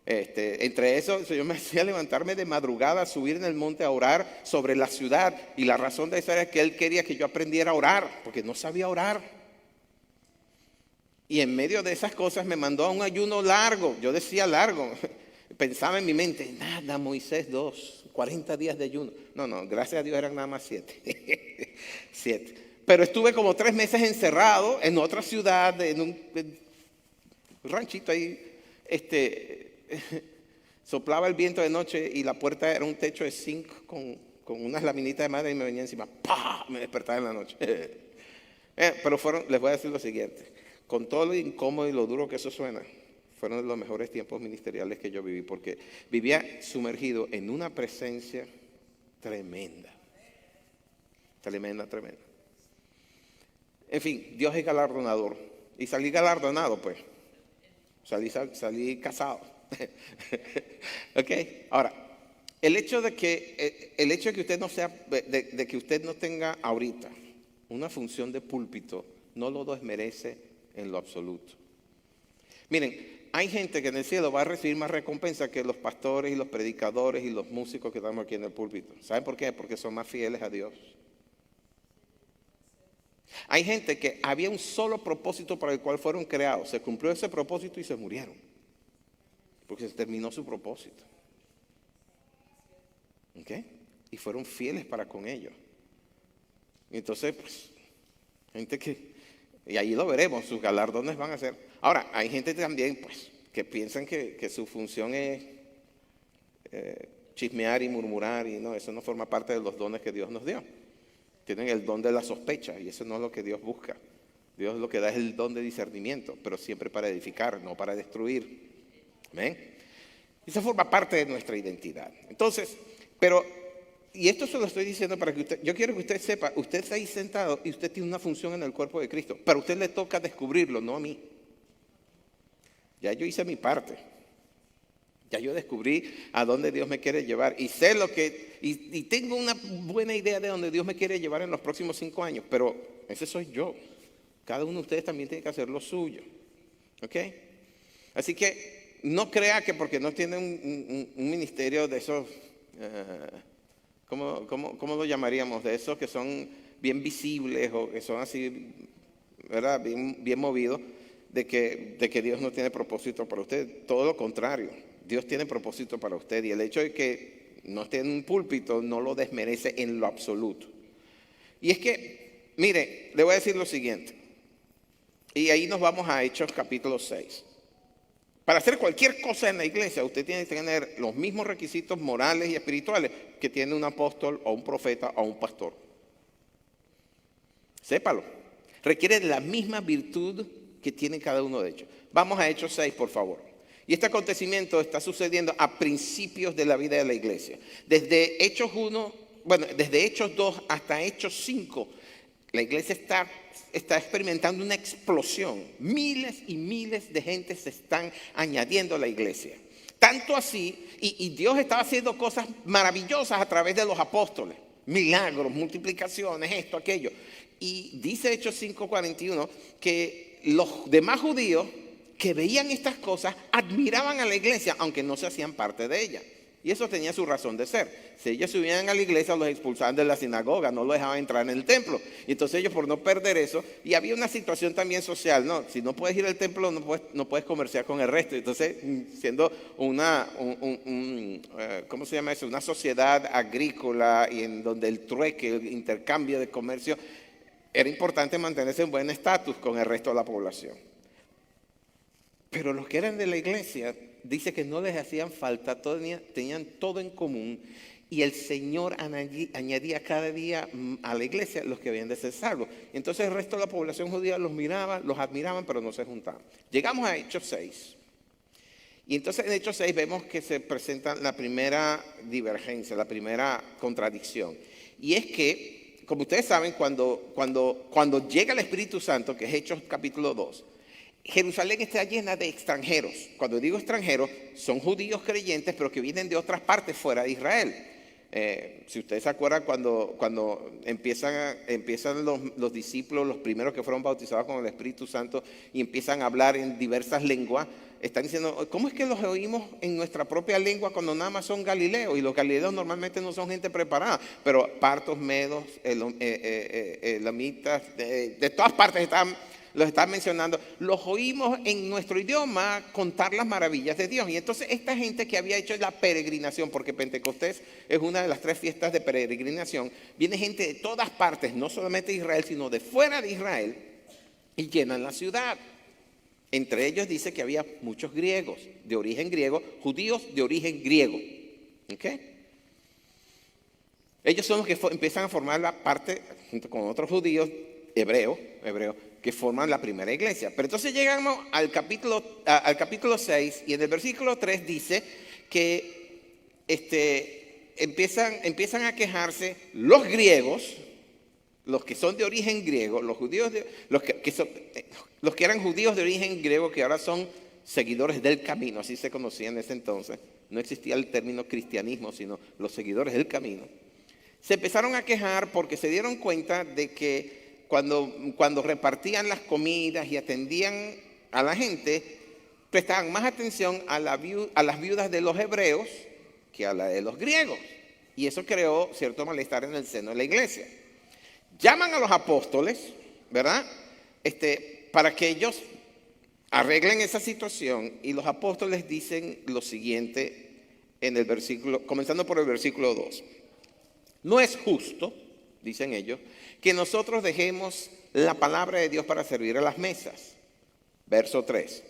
Entre eso, el Señor me hacía levantarme de madrugada, subir en el monte a orar sobre la ciudad. Y la razón de eso era que Él quería que yo aprendiera a orar, porque no sabía orar. Y en medio de esas cosas me mandó a un ayuno largo. Yo decía largo. Pensaba en mi mente, nada, Moisés 2, 40 días de ayuno. No, gracias a Dios eran nada más 7. 7. Pero estuve como 3 meses encerrado en otra ciudad, en un ranchito ahí. Soplaba el viento de noche y la puerta era un techo de zinc con unas laminitas de madera y me venía encima. ¡Pah! Me despertaba en la noche. Pero les voy a decir lo siguiente. Con todo lo incómodo y lo duro que eso suena, fueron de los mejores tiempos ministeriales que yo viví, porque vivía sumergido en una presencia tremenda. Tremenda. En fin, Dios es galardonador. Y salí galardonado, pues. Salí casado. ¿Ok? Ahora, el hecho de que usted no sea, de que usted no tenga ahorita una función de púlpito, no lo desmerece en lo absoluto. Miren, hay gente que en el cielo va a recibir más recompensa que los pastores y los predicadores y los músicos que estamos aquí en el púlpito. ¿Saben por qué? Porque son más fieles a Dios. Hay gente que había un solo propósito para el cual fueron creados. Se cumplió ese propósito y se murieron. Porque se terminó su propósito. ¿Ok? Y fueron fieles para con ellos. Entonces, pues, gente que... Y ahí lo veremos, sus galardones van a ser. Ahora, hay gente también, pues, que piensan que su función es chismear y murmurar, y no, eso no forma parte de los dones que Dios nos dio. Tienen el don de la sospecha, y eso no es lo que Dios busca. Dios lo que da es el don de discernimiento, pero siempre para edificar, no para destruir. ¿Amén? Eso forma parte de nuestra identidad. Entonces, pero Y esto se lo estoy diciendo para que yo quiero que usted sepa, usted está ahí sentado y usted tiene una función en el cuerpo de Cristo, pero a usted le toca descubrirlo, no a mí. Ya yo hice mi parte. Ya yo descubrí a dónde Dios me quiere llevar y sé y tengo una buena idea de dónde Dios me quiere llevar en los próximos 5 años, pero ese soy yo. Cada uno de ustedes también tiene que hacer lo suyo. ¿Ok? Así que no crea que porque no tiene un ministerio de esos, ¿cómo lo llamaríamos? De esos que son bien visibles o que son así, ¿verdad? Bien movidos, de que Dios no tiene propósito para usted. Todo lo contrario. Dios tiene propósito para usted y el hecho de que no esté en un púlpito no lo desmerece en lo absoluto. Y es que, mire, le voy a decir lo siguiente, y ahí nos vamos a Hechos capítulo 6. Para hacer cualquier cosa en la iglesia, usted tiene que tener los mismos requisitos morales y espirituales que tiene un apóstol o un profeta o un pastor. Sépalo. Requiere de la misma virtud que tiene cada uno de ellos. Vamos a Hechos 6, por favor. Y este acontecimiento está sucediendo a principios de la vida de la iglesia. Desde Hechos 2 hasta Hechos 5, la iglesia está experimentando una explosión. Miles y miles de gente se están añadiendo a la iglesia. Tanto así, y Dios estaba haciendo cosas maravillosas a través de los apóstoles. Milagros, multiplicaciones, esto, aquello. Y dice Hechos 5:41 que los demás judíos que veían estas cosas admiraban a la iglesia, aunque no se hacían parte de ella. Y eso tenía su razón de ser. Si ellos subían a la iglesia, los expulsaban de la sinagoga, no los dejaban entrar en el templo. Y entonces ellos, por no perder eso, y había una situación también social, ¿no? Si no puedes ir al templo, no puedes comerciar con el resto. Entonces, siendo ¿cómo se llama eso? Una sociedad agrícola y en donde el trueque, el intercambio de comercio, era importante mantenerse en buen estatus con el resto de la población. Pero los que eran de la iglesia, dice que no les hacían falta, tenían todo en común. Y el Señor añadía cada día a la iglesia los que habían de ser salvos. Entonces el resto de la población judía los miraba, los admiraban, pero no se juntaban. Llegamos a Hechos 6. Y entonces en Hechos 6 vemos que se presenta la primera divergencia, la primera contradicción. Y es que, como ustedes saben, cuando llega el Espíritu Santo, que es Hechos capítulo 2, Jerusalén está llena de extranjeros. Cuando digo extranjeros, son judíos creyentes, pero que vienen de otras partes fuera de Israel. Si ustedes se acuerdan, cuando empiezan los discípulos, los primeros que fueron bautizados con el Espíritu Santo, y empiezan a hablar en diversas lenguas, están diciendo, ¿cómo es que los oímos en nuestra propia lengua cuando nada más son galileos? Y los galileos normalmente no son gente preparada, pero partos, medos, elamitas, de todas partes los están mencionando, los oímos en nuestro idioma contar las maravillas de Dios. Y entonces esta gente que había hecho la peregrinación, porque Pentecostés es una de las 3 fiestas de peregrinación, viene gente de todas partes, no solamente de Israel, sino de fuera de Israel, y llenan la ciudad. Entre ellos dice que había muchos griegos, de origen griego, judíos de origen griego. ¿Ok? Ellos son los que empiezan a formar la parte, junto con otros judíos, hebreos, que forman la primera iglesia. Pero entonces llegamos al capítulo 6 y en el versículo 3 dice que empiezan a quejarse los griegos, los que son de origen griego, los judíos, los que eran judíos de origen griego, que ahora son seguidores del camino, así se conocía en ese entonces. No existía el término cristianismo, sino los seguidores del camino. Se empezaron a quejar porque se dieron cuenta de que cuando repartían las comidas y atendían a la gente, prestaban más atención a las viudas de los hebreos que a la de los griegos. Y eso creó cierto malestar en el seno de la iglesia. Llaman a los apóstoles, ¿verdad? Para que ellos arreglen esa situación, y los apóstoles dicen lo siguiente en el versículo, comenzando por el versículo 2. No es justo, dicen ellos, que nosotros dejemos la palabra de Dios para servir a las mesas. Verso 3.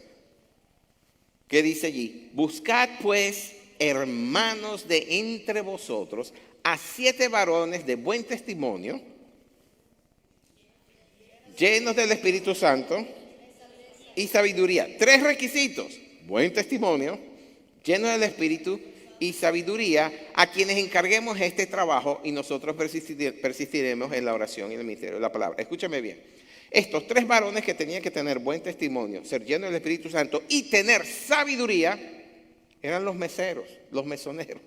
¿Qué dice allí? Buscad pues, hermanos de entre vosotros, a 7 varones de buen testimonio, llenos del Espíritu Santo y sabiduría. 3 requisitos: buen testimonio, llenos del Espíritu y sabiduría a quienes encarguemos este trabajo y nosotros persistiremos en la oración y en el ministerio de la palabra. Escúchame bien. Estos 3 varones que tenían que tener buen testimonio, ser llenos del Espíritu Santo y tener sabiduría, eran los meseros, los mesoneros.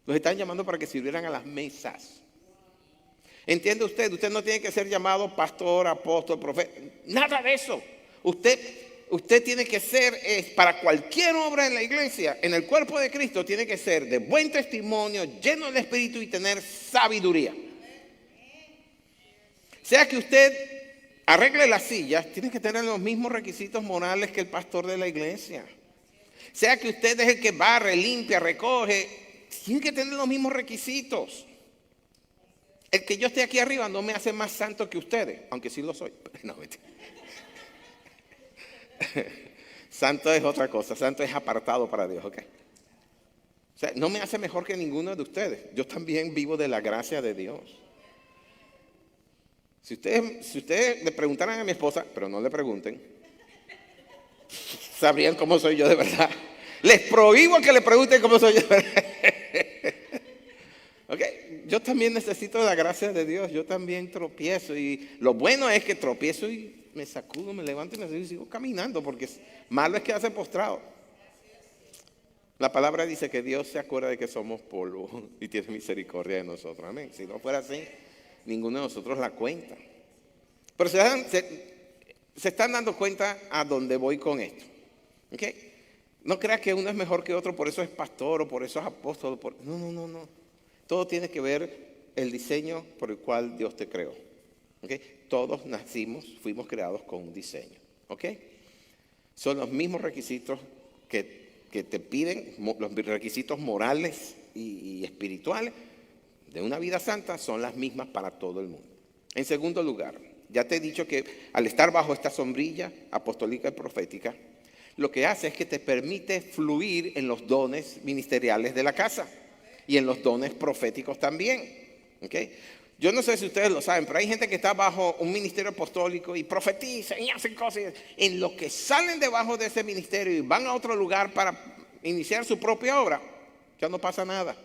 Los están llamando para que sirvieran a las mesas. ¿Entiende usted? Usted no tiene que ser llamado pastor, apóstol, profeta, nada de eso. Usted tiene que ser, para cualquier obra en la iglesia, en el cuerpo de Cristo, tiene que ser de buen testimonio, lleno del Espíritu y tener sabiduría. Sea que usted arregle las sillas, tiene que tener los mismos requisitos morales que el pastor de la iglesia. Sea que usted es el que barre, limpia, recoge, tiene que tener los mismos requisitos. El que yo esté aquí arriba no me hace más santo que ustedes, aunque sí lo soy. No, santo es otra cosa, santo es apartado para Dios, ¿ok? O sea, no me hace mejor que ninguno de ustedes. Yo también vivo de la gracia de Dios. Si ustedes le preguntaran a mi esposa, pero no le pregunten, sabrían cómo soy yo de verdad. Les prohíbo que le pregunten cómo soy yo de verdad. Okay. Yo también necesito la gracia de Dios, yo también tropiezo y lo bueno es que tropiezo y me sacudo, me levanto y sigo caminando porque malo es quedarse postrado. La palabra dice que Dios se acuerda de que somos polvo y tiene misericordia de nosotros, amén. Si no fuera así, ninguno de nosotros la cuenta. Pero se están dando cuenta a dónde voy con esto, ¿okay? No creas que uno es mejor que otro, por eso es pastor o por eso es apóstol. No. Todo tiene que ver el diseño por el cual Dios te creó. ¿Okay? Todos fuimos creados con un diseño. ¿Okay? Son los mismos requisitos que te piden, los requisitos morales y espirituales de una vida santa son las mismas para todo el mundo. En segundo lugar, ya te he dicho que al estar bajo esta sombrilla apostólica y profética, lo que hace es que te permite fluir en los dones ministeriales de la casa. Y en los dones proféticos también. ¿Okay? Yo no sé si ustedes lo saben, pero hay gente que está bajo un ministerio apostólico y profetizan y hacen cosas. En lo que salen debajo de ese ministerio y van a otro lugar para iniciar su propia obra, ya no pasa nada.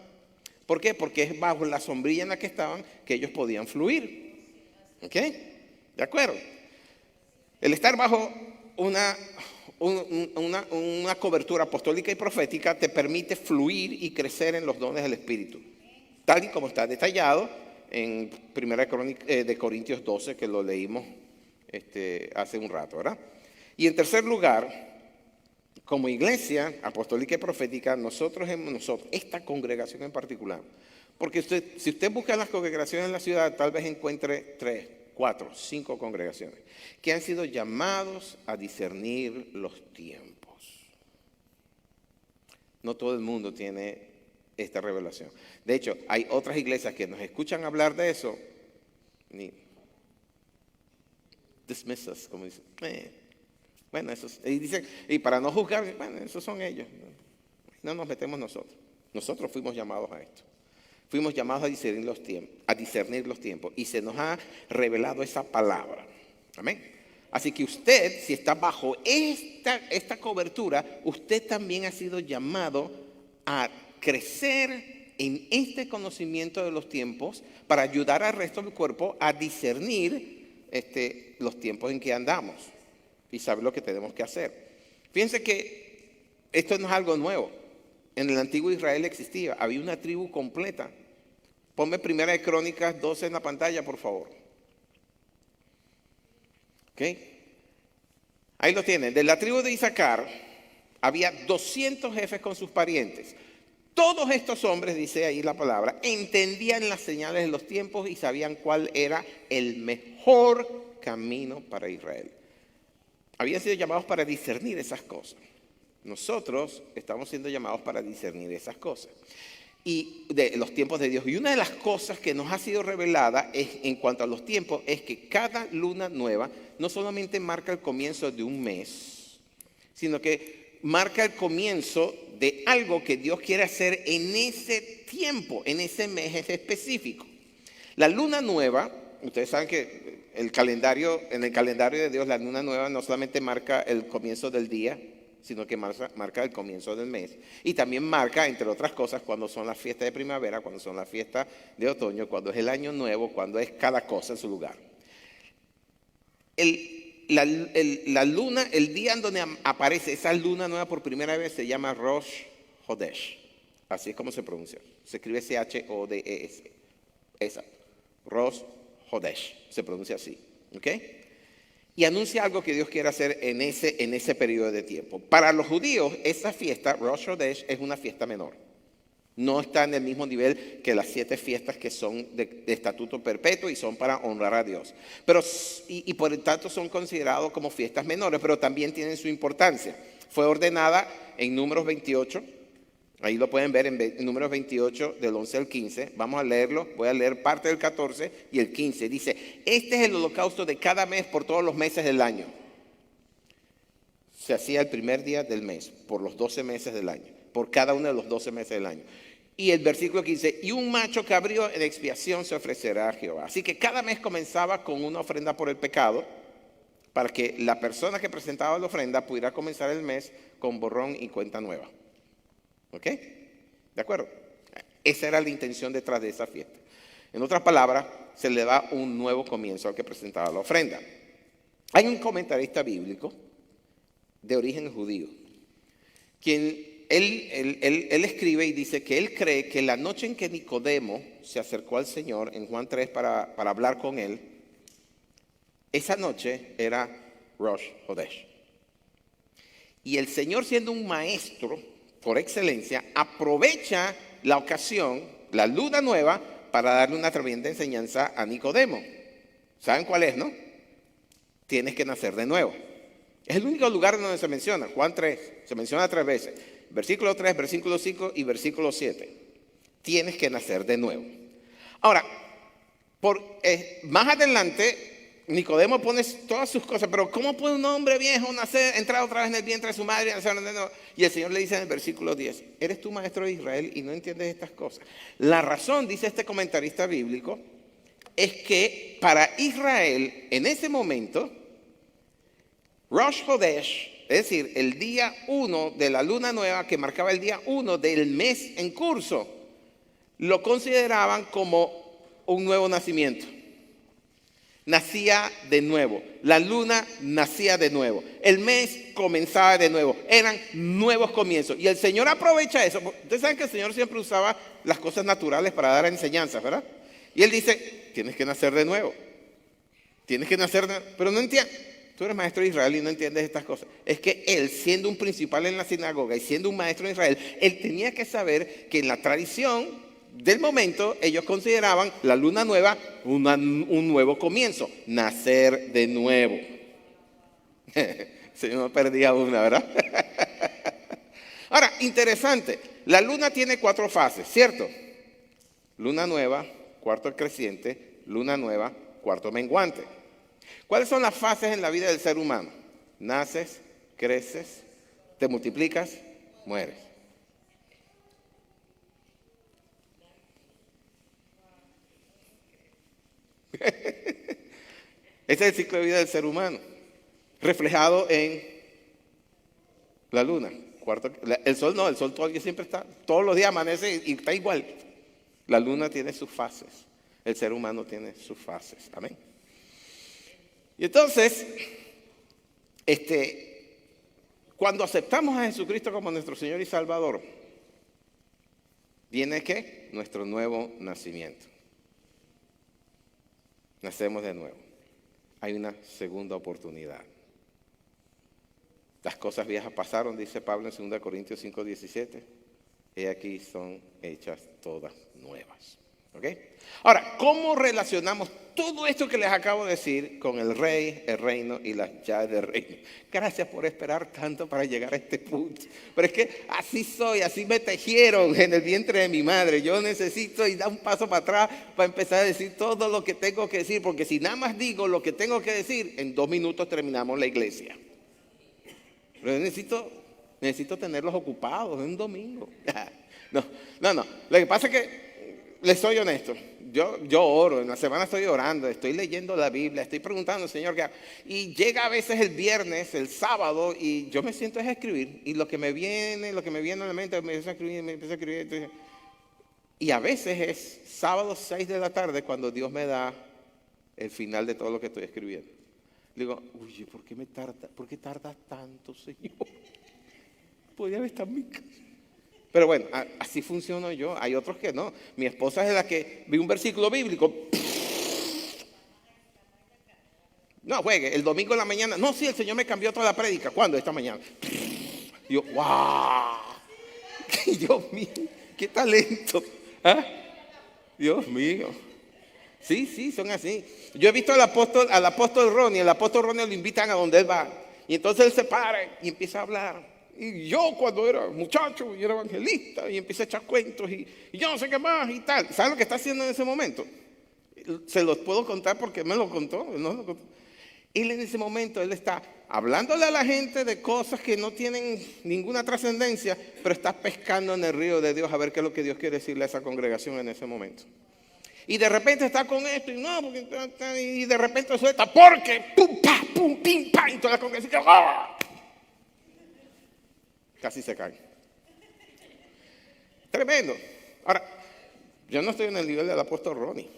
¿Por qué? Porque es bajo la sombrilla en la que estaban que ellos podían fluir. ¿Ok? ¿De acuerdo? El estar bajo una cobertura apostólica y profética te permite fluir y crecer en los dones del Espíritu, tal y como está detallado en 1 de Corintios 12, que lo leímos hace un rato, ¿verdad? Y en tercer lugar, como iglesia apostólica y profética, nosotros, esta congregación en particular, porque si usted busca las congregaciones en la ciudad, tal vez encuentre 3, 4, 5 congregaciones que han sido llamados a discernir los tiempos. No todo el mundo tiene esta revelación. De hecho, hay otras iglesias que nos escuchan hablar de eso, ni dismiss us, como dicen. Bueno, y dicen, y para no juzgar, bueno, esos son ellos. No nos metemos nosotros. Nosotros fuimos llamados a esto. Fuimos llamados a discernir los tiempos y se nos ha revelado esa palabra. Amén. Así que usted, si está bajo esta cobertura, usted también ha sido llamado a crecer en este conocimiento de los tiempos para ayudar al resto del cuerpo a discernir los tiempos en que andamos y saber lo que tenemos que hacer. Fíjense que esto no es algo nuevo. En el antiguo Israel existía, había una tribu completa. Ponme 1 de Crónicas 12 en la pantalla, por favor. ¿Ok? Ahí lo tienen. De la tribu de Isaacar había 200 jefes con sus parientes. Todos estos hombres, dice ahí la palabra, entendían las señales de los tiempos y sabían cuál era el mejor camino para Israel. Habían sido llamados para discernir esas cosas. Nosotros estamos siendo llamados para discernir esas cosas y de los tiempos de Dios. Y una de las cosas que nos ha sido revelada en cuanto a los tiempos es que cada luna nueva no solamente marca el comienzo de un mes, sino que marca el comienzo de algo que Dios quiere hacer en ese tiempo, en ese mes específico. La luna nueva, ustedes saben que en el calendario de Dios, la luna nueva no solamente marca el comienzo del día, sino que marca el comienzo del mes. Y también marca, entre otras cosas, cuando son las fiestas de primavera, cuando son las fiestas de otoño, cuando es el año nuevo, cuando es cada cosa en su lugar. La luna, el día en donde aparece esa luna nueva por primera vez se llama Rosh Hodesh. Así es como se pronuncia. Se escribe Chodes. Esa. Rosh Hodesh. Se pronuncia así. ¿Ok? Y anuncia algo que Dios quiere hacer en ese periodo de tiempo. Para los judíos, esa fiesta, Rosh Hodesh, es una fiesta menor. No está en el mismo nivel que las 7 fiestas que son de estatuto perpetuo y son para honrar a Dios. Pero, y por el tanto son considerados como fiestas menores, pero también tienen su importancia. Fue ordenada en Números 28. Ahí lo pueden ver en Números 28, del 11 al 15. Vamos a leerlo. Voy a leer parte del 14 y el 15. Dice, este es el holocausto de cada mes por todos los meses del año. Se hacía el primer día del mes, por los 12 meses del año. Por cada uno de los 12 meses del año. Y el versículo 15, y un macho cabrío en expiación se ofrecerá a Jehová. Así que cada mes comenzaba con una ofrenda por el pecado, para que la persona que presentaba la ofrenda pudiera comenzar el mes con borrón y cuenta nueva. ¿Ok? ¿De acuerdo? Esa era la intención detrás de esa fiesta. En otras palabras, se le da un nuevo comienzo al que presentaba la ofrenda. Hay un comentarista bíblico de origen judío, quien él escribe y dice que él cree que la noche en que Nicodemo se acercó al Señor en Juan 3 para hablar con él, esa noche era Rosh Hodesh. Y el Señor, siendo un maestro por excelencia, aprovecha la ocasión, la luna nueva, para darle una tremenda enseñanza a Nicodemo. ¿Saben cuál es, no? Tienes que nacer de nuevo. Es el único lugar donde se menciona, Juan 3, se menciona 3 veces. Versículo 3, versículo 5 y versículo 7. Tienes que nacer de nuevo. Ahora, más adelante, Nicodemo pone todas sus cosas, pero ¿cómo puede un hombre viejo entrar otra vez en el vientre de su madre? Y el Señor le dice en el versículo 10, ¿eres tú maestro de Israel y no entiendes estas cosas? La razón, dice este comentarista bíblico, es que para Israel, en ese momento, Rosh Hodesh, es decir, el día 1 de la luna nueva, que marcaba el día 1 del mes en curso, lo consideraban como un nuevo nacimiento. Nacía de nuevo, la luna nacía de nuevo, el mes comenzaba de nuevo, eran nuevos comienzos. Y el Señor aprovecha eso. Ustedes saben que el Señor siempre usaba las cosas naturales para dar enseñanzas, ¿verdad? Y Él dice, tienes que nacer de nuevo. Tienes que nacer de nuevo. Pero no entiendes. Tú eres maestro de Israel y no entiendes estas cosas. Es que él, siendo un principal en la sinagoga y siendo un maestro de Israel, él tenía que saber que en la tradición del momento ellos consideraban la luna nueva un nuevo comienzo, nacer de nuevo. Se me perdía una, ¿verdad? Ahora, interesante, la luna tiene 4 fases, ¿cierto? Luna nueva, cuarto creciente, luna nueva, cuarto menguante. ¿Cuáles son las fases en la vida del ser humano? Naces, creces, te multiplicas, mueres. Ese es el ciclo de vida del ser humano, reflejado en la luna. El sol no, el sol todavía siempre está, todos los días amanece y está igual. La luna tiene sus fases, el ser humano tiene sus fases. Amén. Y entonces, cuando aceptamos a Jesucristo como nuestro Señor y Salvador, viene ¿qué? Nuestro nuevo nacimiento. Nacemos de nuevo. Hay una segunda oportunidad. Las cosas viejas pasaron, dice Pablo en 2 Corintios 5:17. Y aquí son hechas todas nuevas. ¿Ok? Ahora, ¿cómo relacionamos todo esto que les acabo de decir con el rey, el reino y las llaves del reino? Gracias por esperar tanto para llegar a este punto. Pero es que así soy, así me tejieron en el vientre de mi madre. Yo necesito y dar un paso para atrás para empezar a decir todo lo que tengo que decir. Porque si nada más digo lo que tengo que decir, en 2 minutos terminamos la iglesia. Pero necesito tenerlos ocupados en un domingo. No. Lo que pasa es que les soy honesto. Yo oro, en la semana estoy orando, estoy leyendo la Biblia, estoy preguntando al Señor qué hago. Y llega a veces el viernes, el sábado, y yo me siento a escribir. Y lo que me viene a la mente, me empiezo a escribir. Entonces, y a veces es sábado 6 de la tarde cuando Dios me da el final de todo lo que estoy escribiendo. Le digo, oye, ¿por qué tardas tanto, Señor? Podría haber estado en mi casa. Pero bueno, así funciono yo. Hay otros que no. Mi esposa es la que vi un versículo bíblico. No juegue, el domingo en la mañana. No, sí, el Señor me cambió toda la prédica. ¿Cuándo? Esta mañana. Y yo, ¡wow! Dios mío, qué talento. ¿Ah? Dios mío. Sí, son así. Yo he visto al apóstol Ronnie. El apóstol Ronnie lo invitan a donde él va. Y entonces él se para y empieza a hablar. Y yo cuando era muchacho, yo era evangelista y empecé a echar cuentos y yo no sé qué más y tal. ¿Saben lo que está haciendo en ese momento? Se los puedo contar porque me lo contó. ¿No? Lo contó. Él en ese momento, él está hablándole a la gente de cosas que no tienen ninguna trascendencia, pero está pescando en el río de Dios a ver qué es lo que Dios quiere decirle a esa congregación en ese momento. Y de repente está con esto y no, y de repente suelta, porque pum, pa, pum, pim, pa, y toda la congregación, ¡ah! Casi se cae. Tremendo. Ahora, yo no estoy en el nivel del apóstol Ronnie.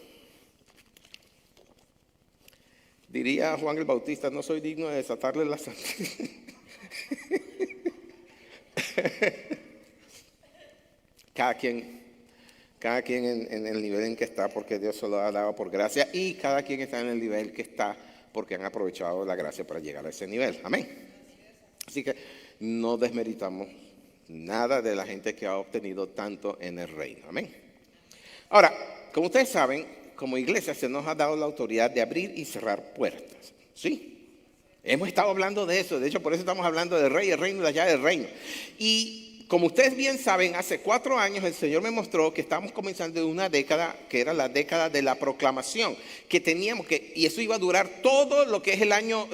Diría Juan el Bautista, no soy digno de desatarle la santidad. Cada quien en el nivel en que está porque Dios se lo ha dado por gracia y cada quien está en el nivel que está porque han aprovechado la gracia para llegar a ese nivel. Amén. Así que no desmeritamos nada de la gente que ha obtenido tanto en el reino. Amén. Ahora, como ustedes saben, como iglesia se nos ha dado la autoridad de abrir y cerrar puertas. ¿Sí? Hemos estado hablando de eso. De hecho, por eso estamos hablando del rey, el reino y la llave del reino. Y como ustedes bien saben, hace 4 años el Señor me mostró que estábamos comenzando una década que era la década de la proclamación, que teníamos que, y eso iba a durar todo lo que es el año,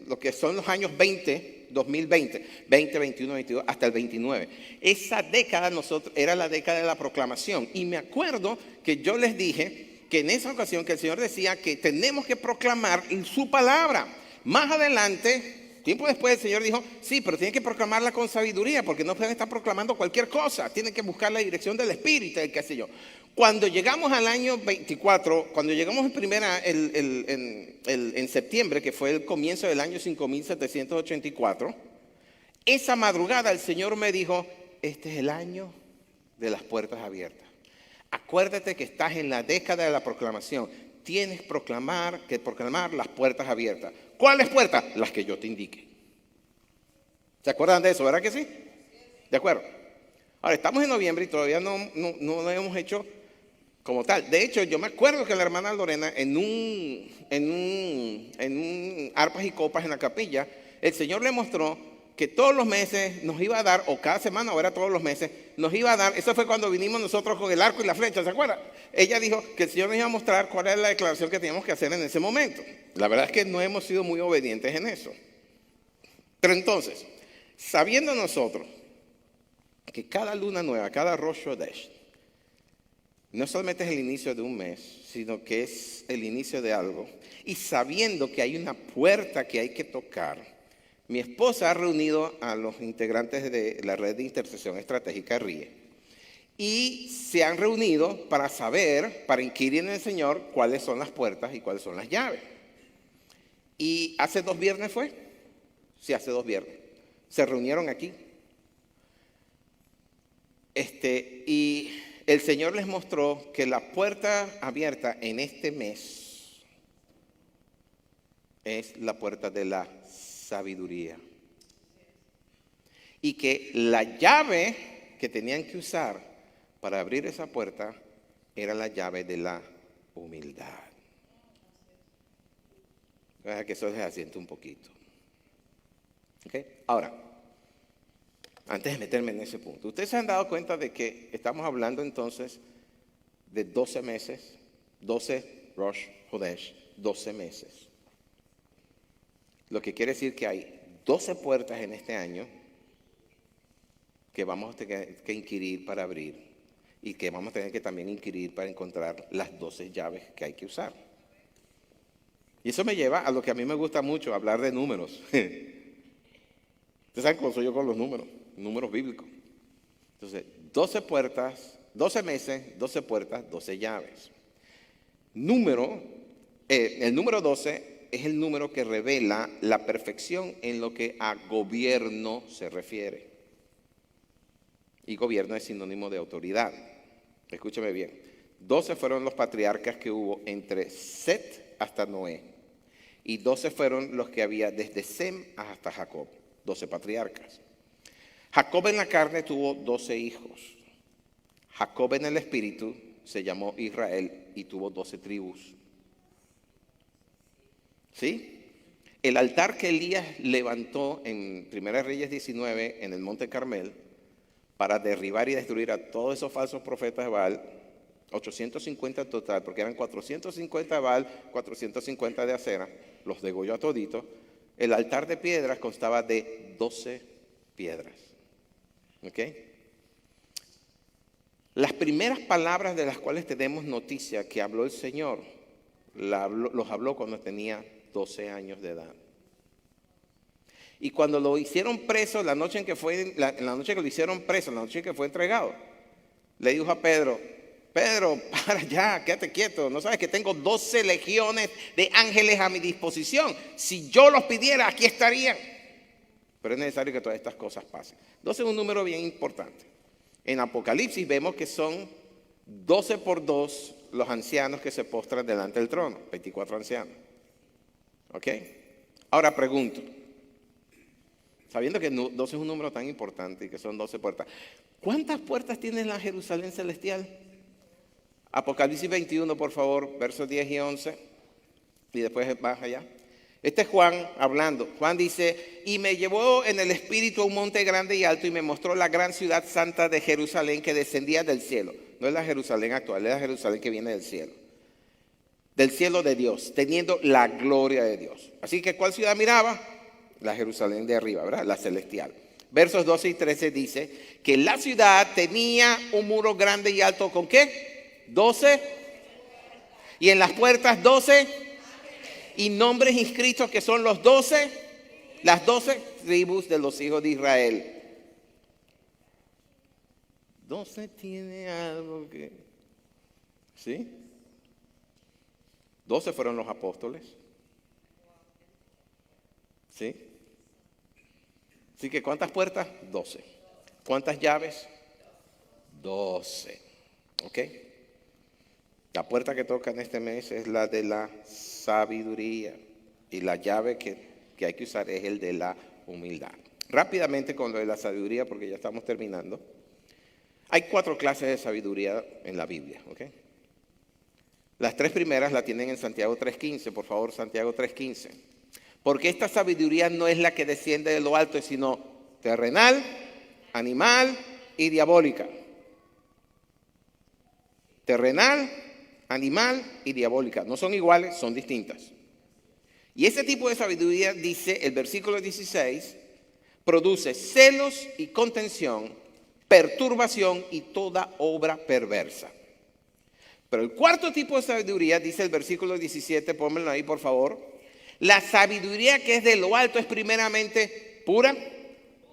lo que son los años 2020, 20, 21, 22, hasta el 29. Esa década era la década de la proclamación. Y me acuerdo que yo les dije que en esa ocasión que el Señor decía que tenemos que proclamar su palabra. Más adelante, tiempo después, el Señor dijo, sí, pero tienen que proclamarla con sabiduría, porque no pueden estar proclamando cualquier cosa. Tienen que buscar la dirección del Espíritu, qué sé yo. Cuando llegamos al año 24, cuando llegamos en septiembre, que fue el comienzo del año 5784, esa madrugada el Señor me dijo, este es el año de las puertas abiertas. Acuérdate que estás en la década de la proclamación. Tienes que proclamar las puertas abiertas. ¿Cuáles puertas? Las que yo te indique. ¿Se acuerdan de eso? ¿Verdad que sí? ¿De acuerdo? Ahora, estamos en noviembre y todavía no lo hemos hecho como tal. De hecho, yo me acuerdo que la hermana Lorena en un arpas y copas en la capilla, el Señor le mostró que todos los meses nos iba a dar, o cada semana, o era todos los meses, nos iba a dar, eso fue cuando vinimos nosotros con el arco y la flecha, ¿se acuerdan? Ella dijo que el Señor nos iba a mostrar cuál era la declaración que teníamos que hacer en ese momento. La verdad es que no hemos sido muy obedientes en eso. Pero entonces, sabiendo nosotros que cada luna nueva, cada Rosh Chodesh, no solamente es el inicio de un mes, sino que es el inicio de algo, y sabiendo que hay una puerta que hay que tocar, mi esposa ha reunido a los integrantes de la red de intercesión estratégica RIE y se han reunido para saber, para inquirir en el Señor cuáles son las puertas y cuáles son las llaves. Y hace 2 viernes fue, sí, hace 2 viernes, se reunieron aquí. Y el Señor les mostró que la puerta abierta en este mes es la puerta de la sabiduría. Y que la llave que tenían que usar para abrir esa puerta era la llave de la humildad. Deja que eso se asiente un poquito. ¿Okay? Ahora, antes de meterme en ese punto, ustedes se han dado cuenta de que estamos hablando entonces de 12 meses, 12 Rosh Chodesh, 12 meses. Lo que quiere decir que hay 12 puertas en este año que vamos a tener que inquirir para abrir. y que vamos a tener que también inquirir para encontrar las 12 llaves que hay que usar. Y eso me lleva a lo que a mí me gusta mucho, hablar de números. Ustedes saben cómo soy yo con los números bíblicos. Entonces, 12 puertas, 12 meses, 12 puertas, 12 llaves. El número 12 es el número que revela la perfección en lo que a gobierno se refiere. Y gobierno es sinónimo de autoridad. Escúchame bien. 12 fueron los patriarcas que hubo entre Set hasta Noé. Y 12 fueron los que había desde Sem hasta Jacob. 12 patriarcas. Jacob en la carne tuvo 12 hijos. Jacob en el espíritu se llamó Israel y tuvo 12 tribus. ¿Sí? El altar que Elías levantó en 1 Reyes 19 en el Monte Carmel para derribar y destruir a todos esos falsos profetas de Baal, 850 en total, porque eran 450 de Baal, 450 de Acera, los degolló a toditos. El altar de piedras constaba de 12 piedras. ¿Ok? Las primeras palabras de las cuales tenemos noticia que habló el Señor, los habló cuando tenía 12 años de edad. Y cuando lo hicieron preso, la noche que lo hicieron preso, la noche en que fue entregado, le dijo a Pedro, para ya, quédate quieto, no sabes que tengo 12 legiones de ángeles a mi disposición. Si yo los pidiera, aquí estarían. Pero es necesario que todas estas cosas pasen. 12 es un número bien importante. En Apocalipsis vemos que son 12 por 2 los ancianos que se postran delante del trono, 24 ancianos. ¿Ok? Ahora pregunto, sabiendo que 12 es un número tan importante y que son 12 puertas, ¿cuántas puertas tiene la Jerusalén celestial? Apocalipsis 21, por favor, versos 10 y 11, y después vas allá. Este es Juan hablando. Juan dice, y me llevó en el espíritu a un monte grande y alto y me mostró la gran ciudad santa de Jerusalén que descendía del cielo. No es la Jerusalén actual, es la Jerusalén que viene del cielo. Del cielo de Dios, teniendo la gloria de Dios. Así que, ¿cuál ciudad miraba? La Jerusalén de arriba, ¿verdad? La celestial. Versos 12 y 13 dice que la ciudad tenía un muro grande y alto, ¿con qué? 12. Y en las puertas 12. Y nombres inscritos que son los 12, las 12 tribus de los hijos de Israel. 12 tiene algo que... ¿Sí? 12 fueron los apóstoles. ¿Sí? Así que ¿cuántas puertas? 12. ¿Cuántas llaves? 12. ¿Ok? La puerta que toca en este mes es la de la sabiduría. Y la llave que hay que usar es el de la humildad. Rápidamente con lo de la sabiduría, porque ya estamos terminando. Hay 4 clases de sabiduría en la Biblia. ¿Ok? Las 3 primeras la tienen en Santiago 3.15. Por favor, Santiago 3.15. Porque esta sabiduría no es la que desciende de lo alto, sino terrenal, animal y diabólica. Terrenal, animal y diabólica. No son iguales, son distintas. Y ese tipo de sabiduría, dice el versículo 16, produce celos y contención, perturbación y toda obra perversa. Pero el cuarto tipo de sabiduría, dice el versículo 17, pónmelo ahí por favor. La sabiduría que es de lo alto es primeramente pura,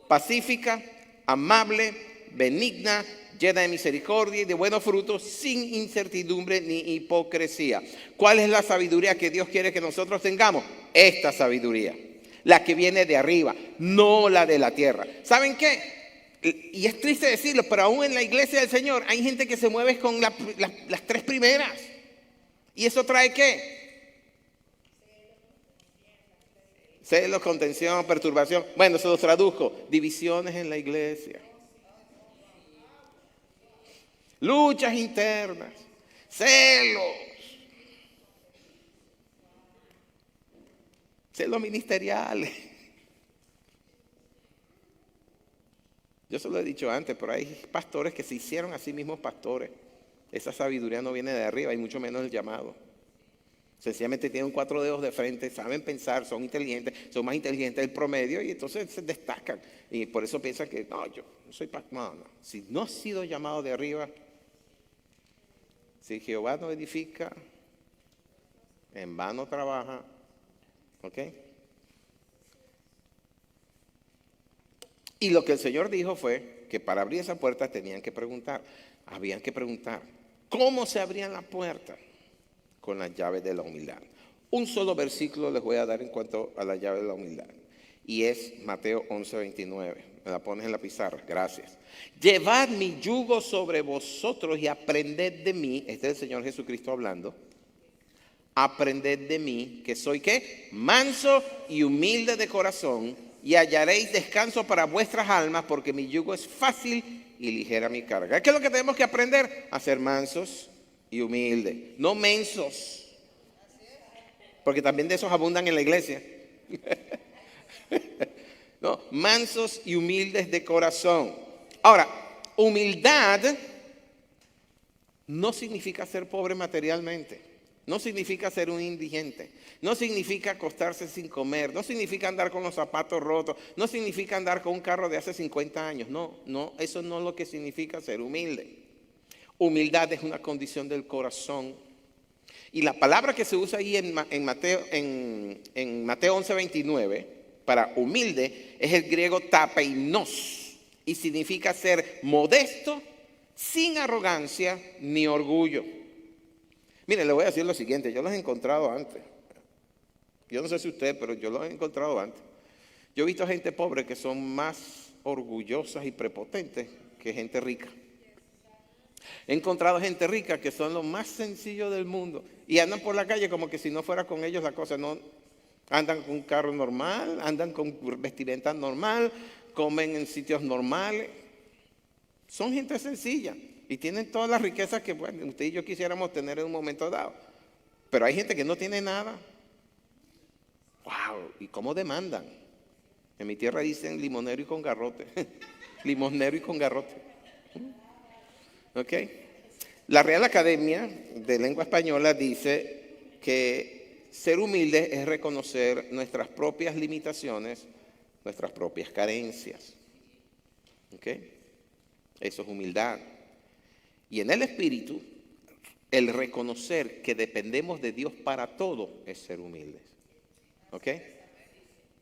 pacífica, amable, benigna, llena de misericordia y de buenos frutos, sin incertidumbre ni hipocresía. ¿Cuál es la sabiduría que Dios quiere que nosotros tengamos? Esta sabiduría, la que viene de arriba, no la de la tierra. ¿Saben qué? Y es triste decirlo, pero aún en la iglesia del Señor hay gente que se mueve con las 3 primeras. ¿Y eso trae qué? Celos, contención, perturbación. Bueno, se los traduzco. Divisiones en la iglesia. Luchas internas. Celos. Celos ministeriales. Yo se lo he dicho antes, pero hay pastores que se hicieron a sí mismos pastores. Esa sabiduría no viene de arriba, y mucho menos el llamado. Sencillamente tienen 4 dedos de frente, saben pensar, son inteligentes, son más inteligentes del promedio y entonces se destacan. Y por eso piensan que, no, yo no soy pastor. No. Si no has sido llamado de arriba, Si Jehová no edifica, en vano trabaja. ¿Ok? Y lo que el Señor dijo fue que para abrir esa puerta tenían que preguntar. Habían que preguntar, ¿cómo se abrían las puertas? Con las llaves de la humildad. Un solo versículo les voy a dar en cuanto a la llave de la humildad. Y es Mateo 11:29. Me la pones en la pizarra, gracias. Llevad mi yugo sobre vosotros y aprended de mí. Este es el Señor Jesucristo hablando. Aprended de mí, que soy ¿qué? Manso y humilde de corazón, y hallaréis descanso para vuestras almas, porque mi yugo es fácil y ligera mi carga. ¿Qué es lo que tenemos que aprender? A ser mansos y humildes, no mensos. Porque también de esos abundan en la iglesia. No, mansos y humildes de corazón. Ahora, humildad no significa ser pobre materialmente. No significa ser un indigente. No significa acostarse sin comer. No significa andar con los zapatos rotos. No significa andar con un carro de hace 50 años. No, eso no es lo que significa ser humilde. Humildad es una condición del corazón. Y la palabra que se usa ahí en Mateo 11:29 para humilde es el griego tapeinos y significa ser modesto, sin arrogancia ni orgullo. Mire, le voy a decir lo siguiente, yo los he encontrado antes. Yo no sé si usted, pero yo los he encontrado antes. Yo he visto gente pobre que son más orgullosas y prepotentes que gente rica. He encontrado gente rica que son lo más sencillo del mundo y andan por la calle como que si no fuera con ellos la cosa. No, andan con un carro normal, andan con vestimenta normal, comen en sitios normales. Son gente sencilla y tienen todas las riquezas que bueno, usted y yo quisiéramos tener en un momento dado. Pero hay gente que no tiene nada. ¡Wow! ¿Y cómo demandan? En mi tierra dicen limonero y con garrote. Limonero y con garrote. ¿Ok? La Real Academia de Lengua Española dice que ser humilde es reconocer nuestras propias limitaciones, nuestras propias carencias. ¿Ok? Eso es humildad. Y en el espíritu, el reconocer que dependemos de Dios para todo es ser humildes. ¿Ok?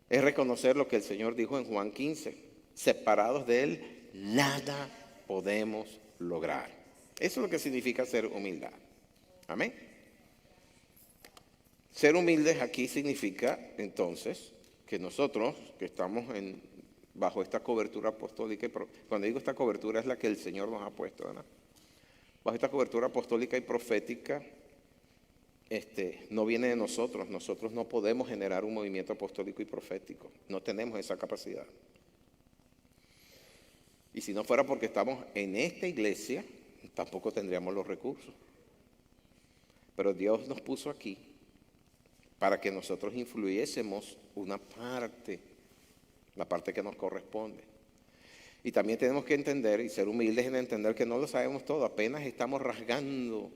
Es reconocer lo que el Señor dijo en Juan 15. Separados de Él, nada podemos lograr. Eso es lo que significa ser humildad. Amén. Ser humildes aquí significa entonces que nosotros que estamos bajo esta cobertura apostólica, cuando digo esta cobertura es la que el Señor nos ha puesto, ¿verdad? Bajo esta cobertura apostólica y profética, no viene de nosotros. Nosotros no podemos generar un movimiento apostólico y profético. No tenemos esa capacidad. Y si no fuera porque estamos en esta iglesia, tampoco tendríamos los recursos. Pero Dios nos puso aquí para que nosotros influyésemos una parte, la parte que nos corresponde. Y también tenemos que entender y ser humildes en entender que no lo sabemos todo. Apenas estamos rasgando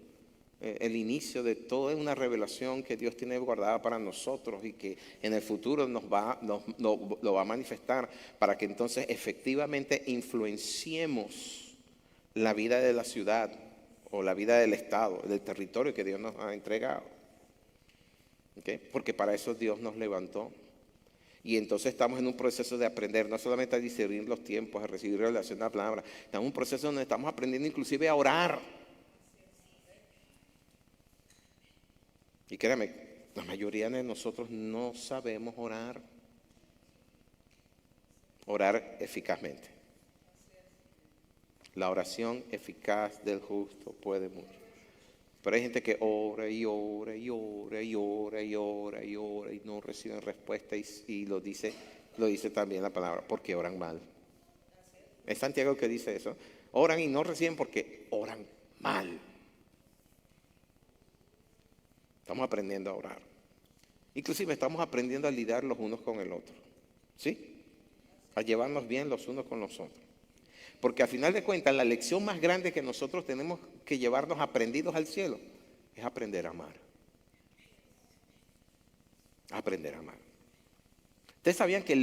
el inicio de toda una revelación que Dios tiene guardada para nosotros y que en el futuro lo va a manifestar para que entonces efectivamente influenciemos la vida de la ciudad o la vida del estado, del territorio que Dios nos ha entregado. ¿Okay? Porque para eso Dios nos levantó. Y entonces estamos en un proceso de aprender, no solamente a discernir los tiempos, a recibir revelación de la palabra, estamos en un proceso donde estamos aprendiendo inclusive a orar. Y créame, la mayoría de nosotros no sabemos orar. Orar eficazmente. La oración eficaz del justo puede mucho. Pero hay gente que ora y ora y ora y ora y ora y ora y no reciben respuesta y lo dice también la palabra, porque oran mal. Es Santiago que dice eso. Oran y no reciben porque oran mal. Estamos aprendiendo a orar. Inclusive estamos aprendiendo a lidiar los unos con el otro. ¿Sí? A llevarnos bien los unos con los otros. Porque al final de cuentas la lección más grande que nosotros tenemos que llevarnos aprendidos al cielo es aprender a amar. Aprender a amar. Ustedes sabían que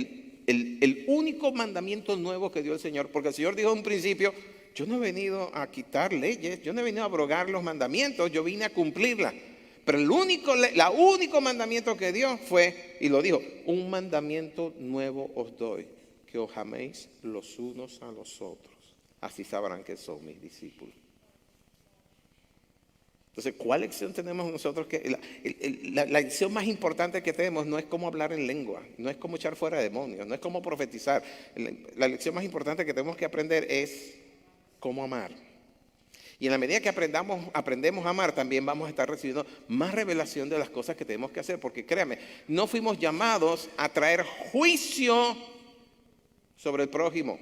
el único mandamiento nuevo que dio el Señor, porque el Señor dijo en un principio Yo no he venido a quitar leyes, yo no he venido a abrogar los mandamientos, yo vine a cumplirlas. Pero el único mandamiento que dio fue, y lo dijo, un mandamiento nuevo os doy, que os améis los unos a los otros. Así sabrán que son mis discípulos. Entonces, ¿cuál lección tenemos nosotros? La lección más importante que tenemos no es cómo hablar en lengua, no es cómo echar fuera demonios, no es cómo profetizar. La lección más importante que tenemos que aprender es cómo amar. Y en la medida que aprendemos a amar, también vamos a estar recibiendo más revelación de las cosas que tenemos que hacer. Porque créame, no fuimos llamados a traer juicio sobre el prójimo.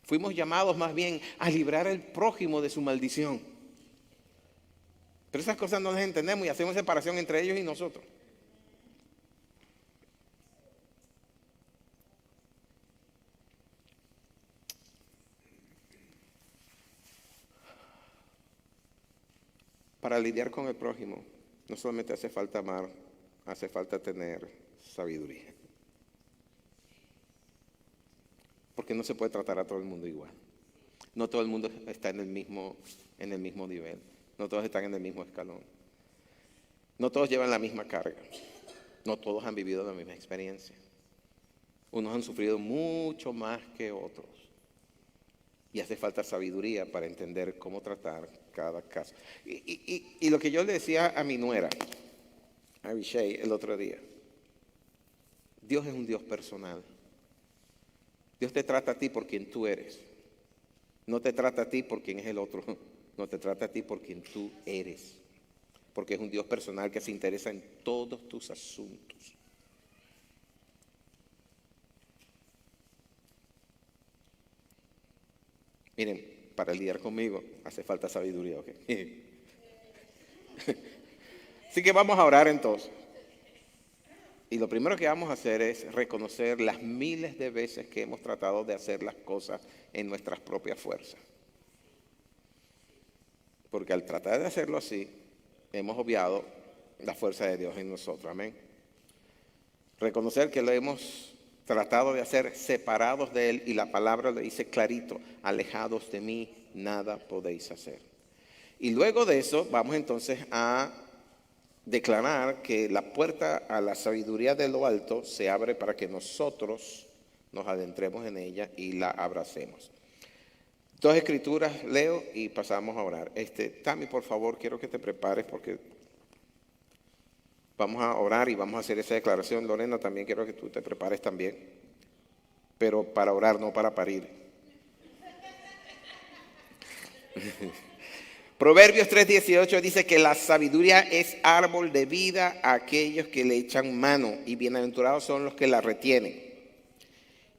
Fuimos llamados más bien a librar al prójimo de su maldición. Pero esas cosas no las entendemos y hacemos separación entre ellos y nosotros. Para lidiar con el prójimo, no solamente hace falta amar, hace falta tener sabiduría. Porque no se puede tratar a todo el mundo igual. No todo el mundo está en el mismo nivel. No todos están en el mismo escalón. No todos llevan la misma carga. No todos han vivido la misma experiencia. Unos han sufrido mucho más que otros. Y hace falta sabiduría para entender cómo tratar cada caso. Y lo que yo le decía a mi nuera, a Abishai, el otro día. Dios es un Dios personal. Dios te trata a ti por quien tú eres. No te trata a ti por quien es el otro. No te trata a ti por quien tú eres. Porque es un Dios personal que se interesa en todos tus asuntos. Miren, para lidiar conmigo hace falta sabiduría, ¿ok? Así que vamos a orar entonces. Y lo primero que vamos a hacer es reconocer las miles de veces que hemos tratado de hacer las cosas en nuestras propias fuerzas. Porque al tratar de hacerlo así, hemos obviado la fuerza de Dios en nosotros. Amén. Reconocer que lo hemos tratado de hacer separados de Él y la palabra le dice clarito, alejados de mí, nada podéis hacer. Y luego de eso vamos entonces a declarar que la puerta a la sabiduría de lo alto se abre para que nosotros nos adentremos en ella y la abracemos. Dos escrituras leo y pasamos a orar. Tami, por favor, quiero que te prepares porque vamos a orar y vamos a hacer esa declaración. Lorena, también quiero que tú te prepares también, pero para orar, no para parir. Proverbios 3:18 dice que la sabiduría es árbol de vida a aquellos que le echan mano y bienaventurados son los que la retienen.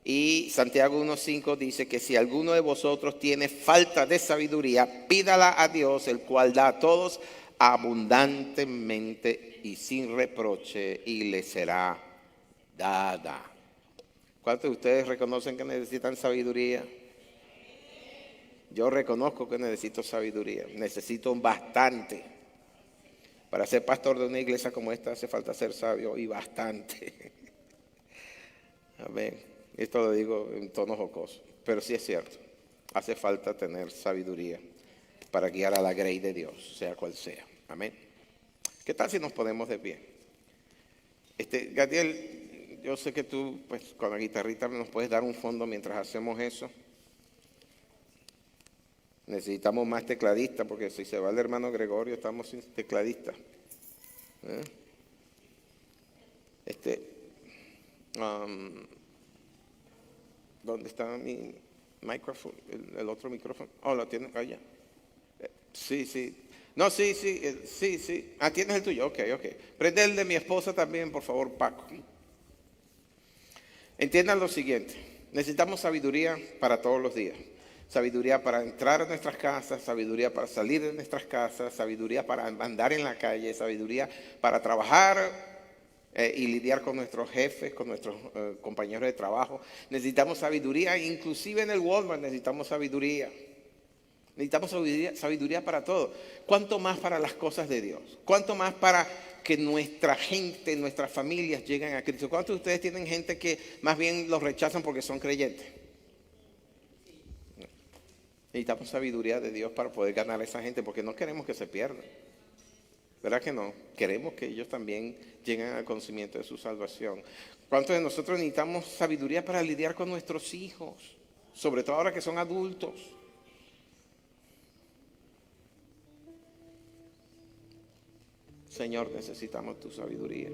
Y Santiago 1:5 dice que si alguno de vosotros tiene falta de sabiduría, pídala a Dios, el cual da a todos abundantemente y sin reproche, y le será dada. ¿Cuántos de ustedes reconocen que necesitan sabiduría? Yo reconozco que necesito sabiduría, necesito bastante. Para ser pastor de una iglesia como esta hace falta ser sabio y bastante. Amén. Esto lo digo en tono jocoso, pero sí es cierto. Hace falta tener sabiduría para guiar a la grey de Dios, sea cual sea. Amén. ¿Qué tal si nos ponemos de pie? Gadiel, yo sé que tú pues con la guitarrita nos puedes dar un fondo mientras hacemos eso. Necesitamos más tecladistas porque si se va el hermano Gregorio estamos sin tecladistas. ¿Dónde está mi micrófono? El otro micrófono. Oh, lo tienes allá. Sí. No, sí. Ah, tienes el tuyo. Ok. Prende el de mi esposa también, por favor, Paco. Entiendan lo siguiente. Necesitamos sabiduría para todos los días. Sabiduría para entrar a nuestras casas, sabiduría para salir de nuestras casas, sabiduría para andar en la calle, sabiduría para trabajar y lidiar con nuestros jefes, con nuestros compañeros de trabajo. Necesitamos sabiduría, inclusive en el Walmart necesitamos sabiduría. Necesitamos sabiduría para todo. ¿Cuánto más para las cosas de Dios? ¿Cuánto más para que nuestra gente, nuestras familias lleguen a Cristo? ¿Cuántos de ustedes tienen gente que más bien los rechazan porque son creyentes? Necesitamos sabiduría de Dios para poder ganar a esa gente, porque no queremos que se pierdan. ¿Verdad que no? Queremos que ellos también lleguen al conocimiento de su salvación. ¿Cuántos de nosotros necesitamos sabiduría para lidiar con nuestros hijos? Sobre todo ahora que son adultos. Señor, necesitamos tu sabiduría.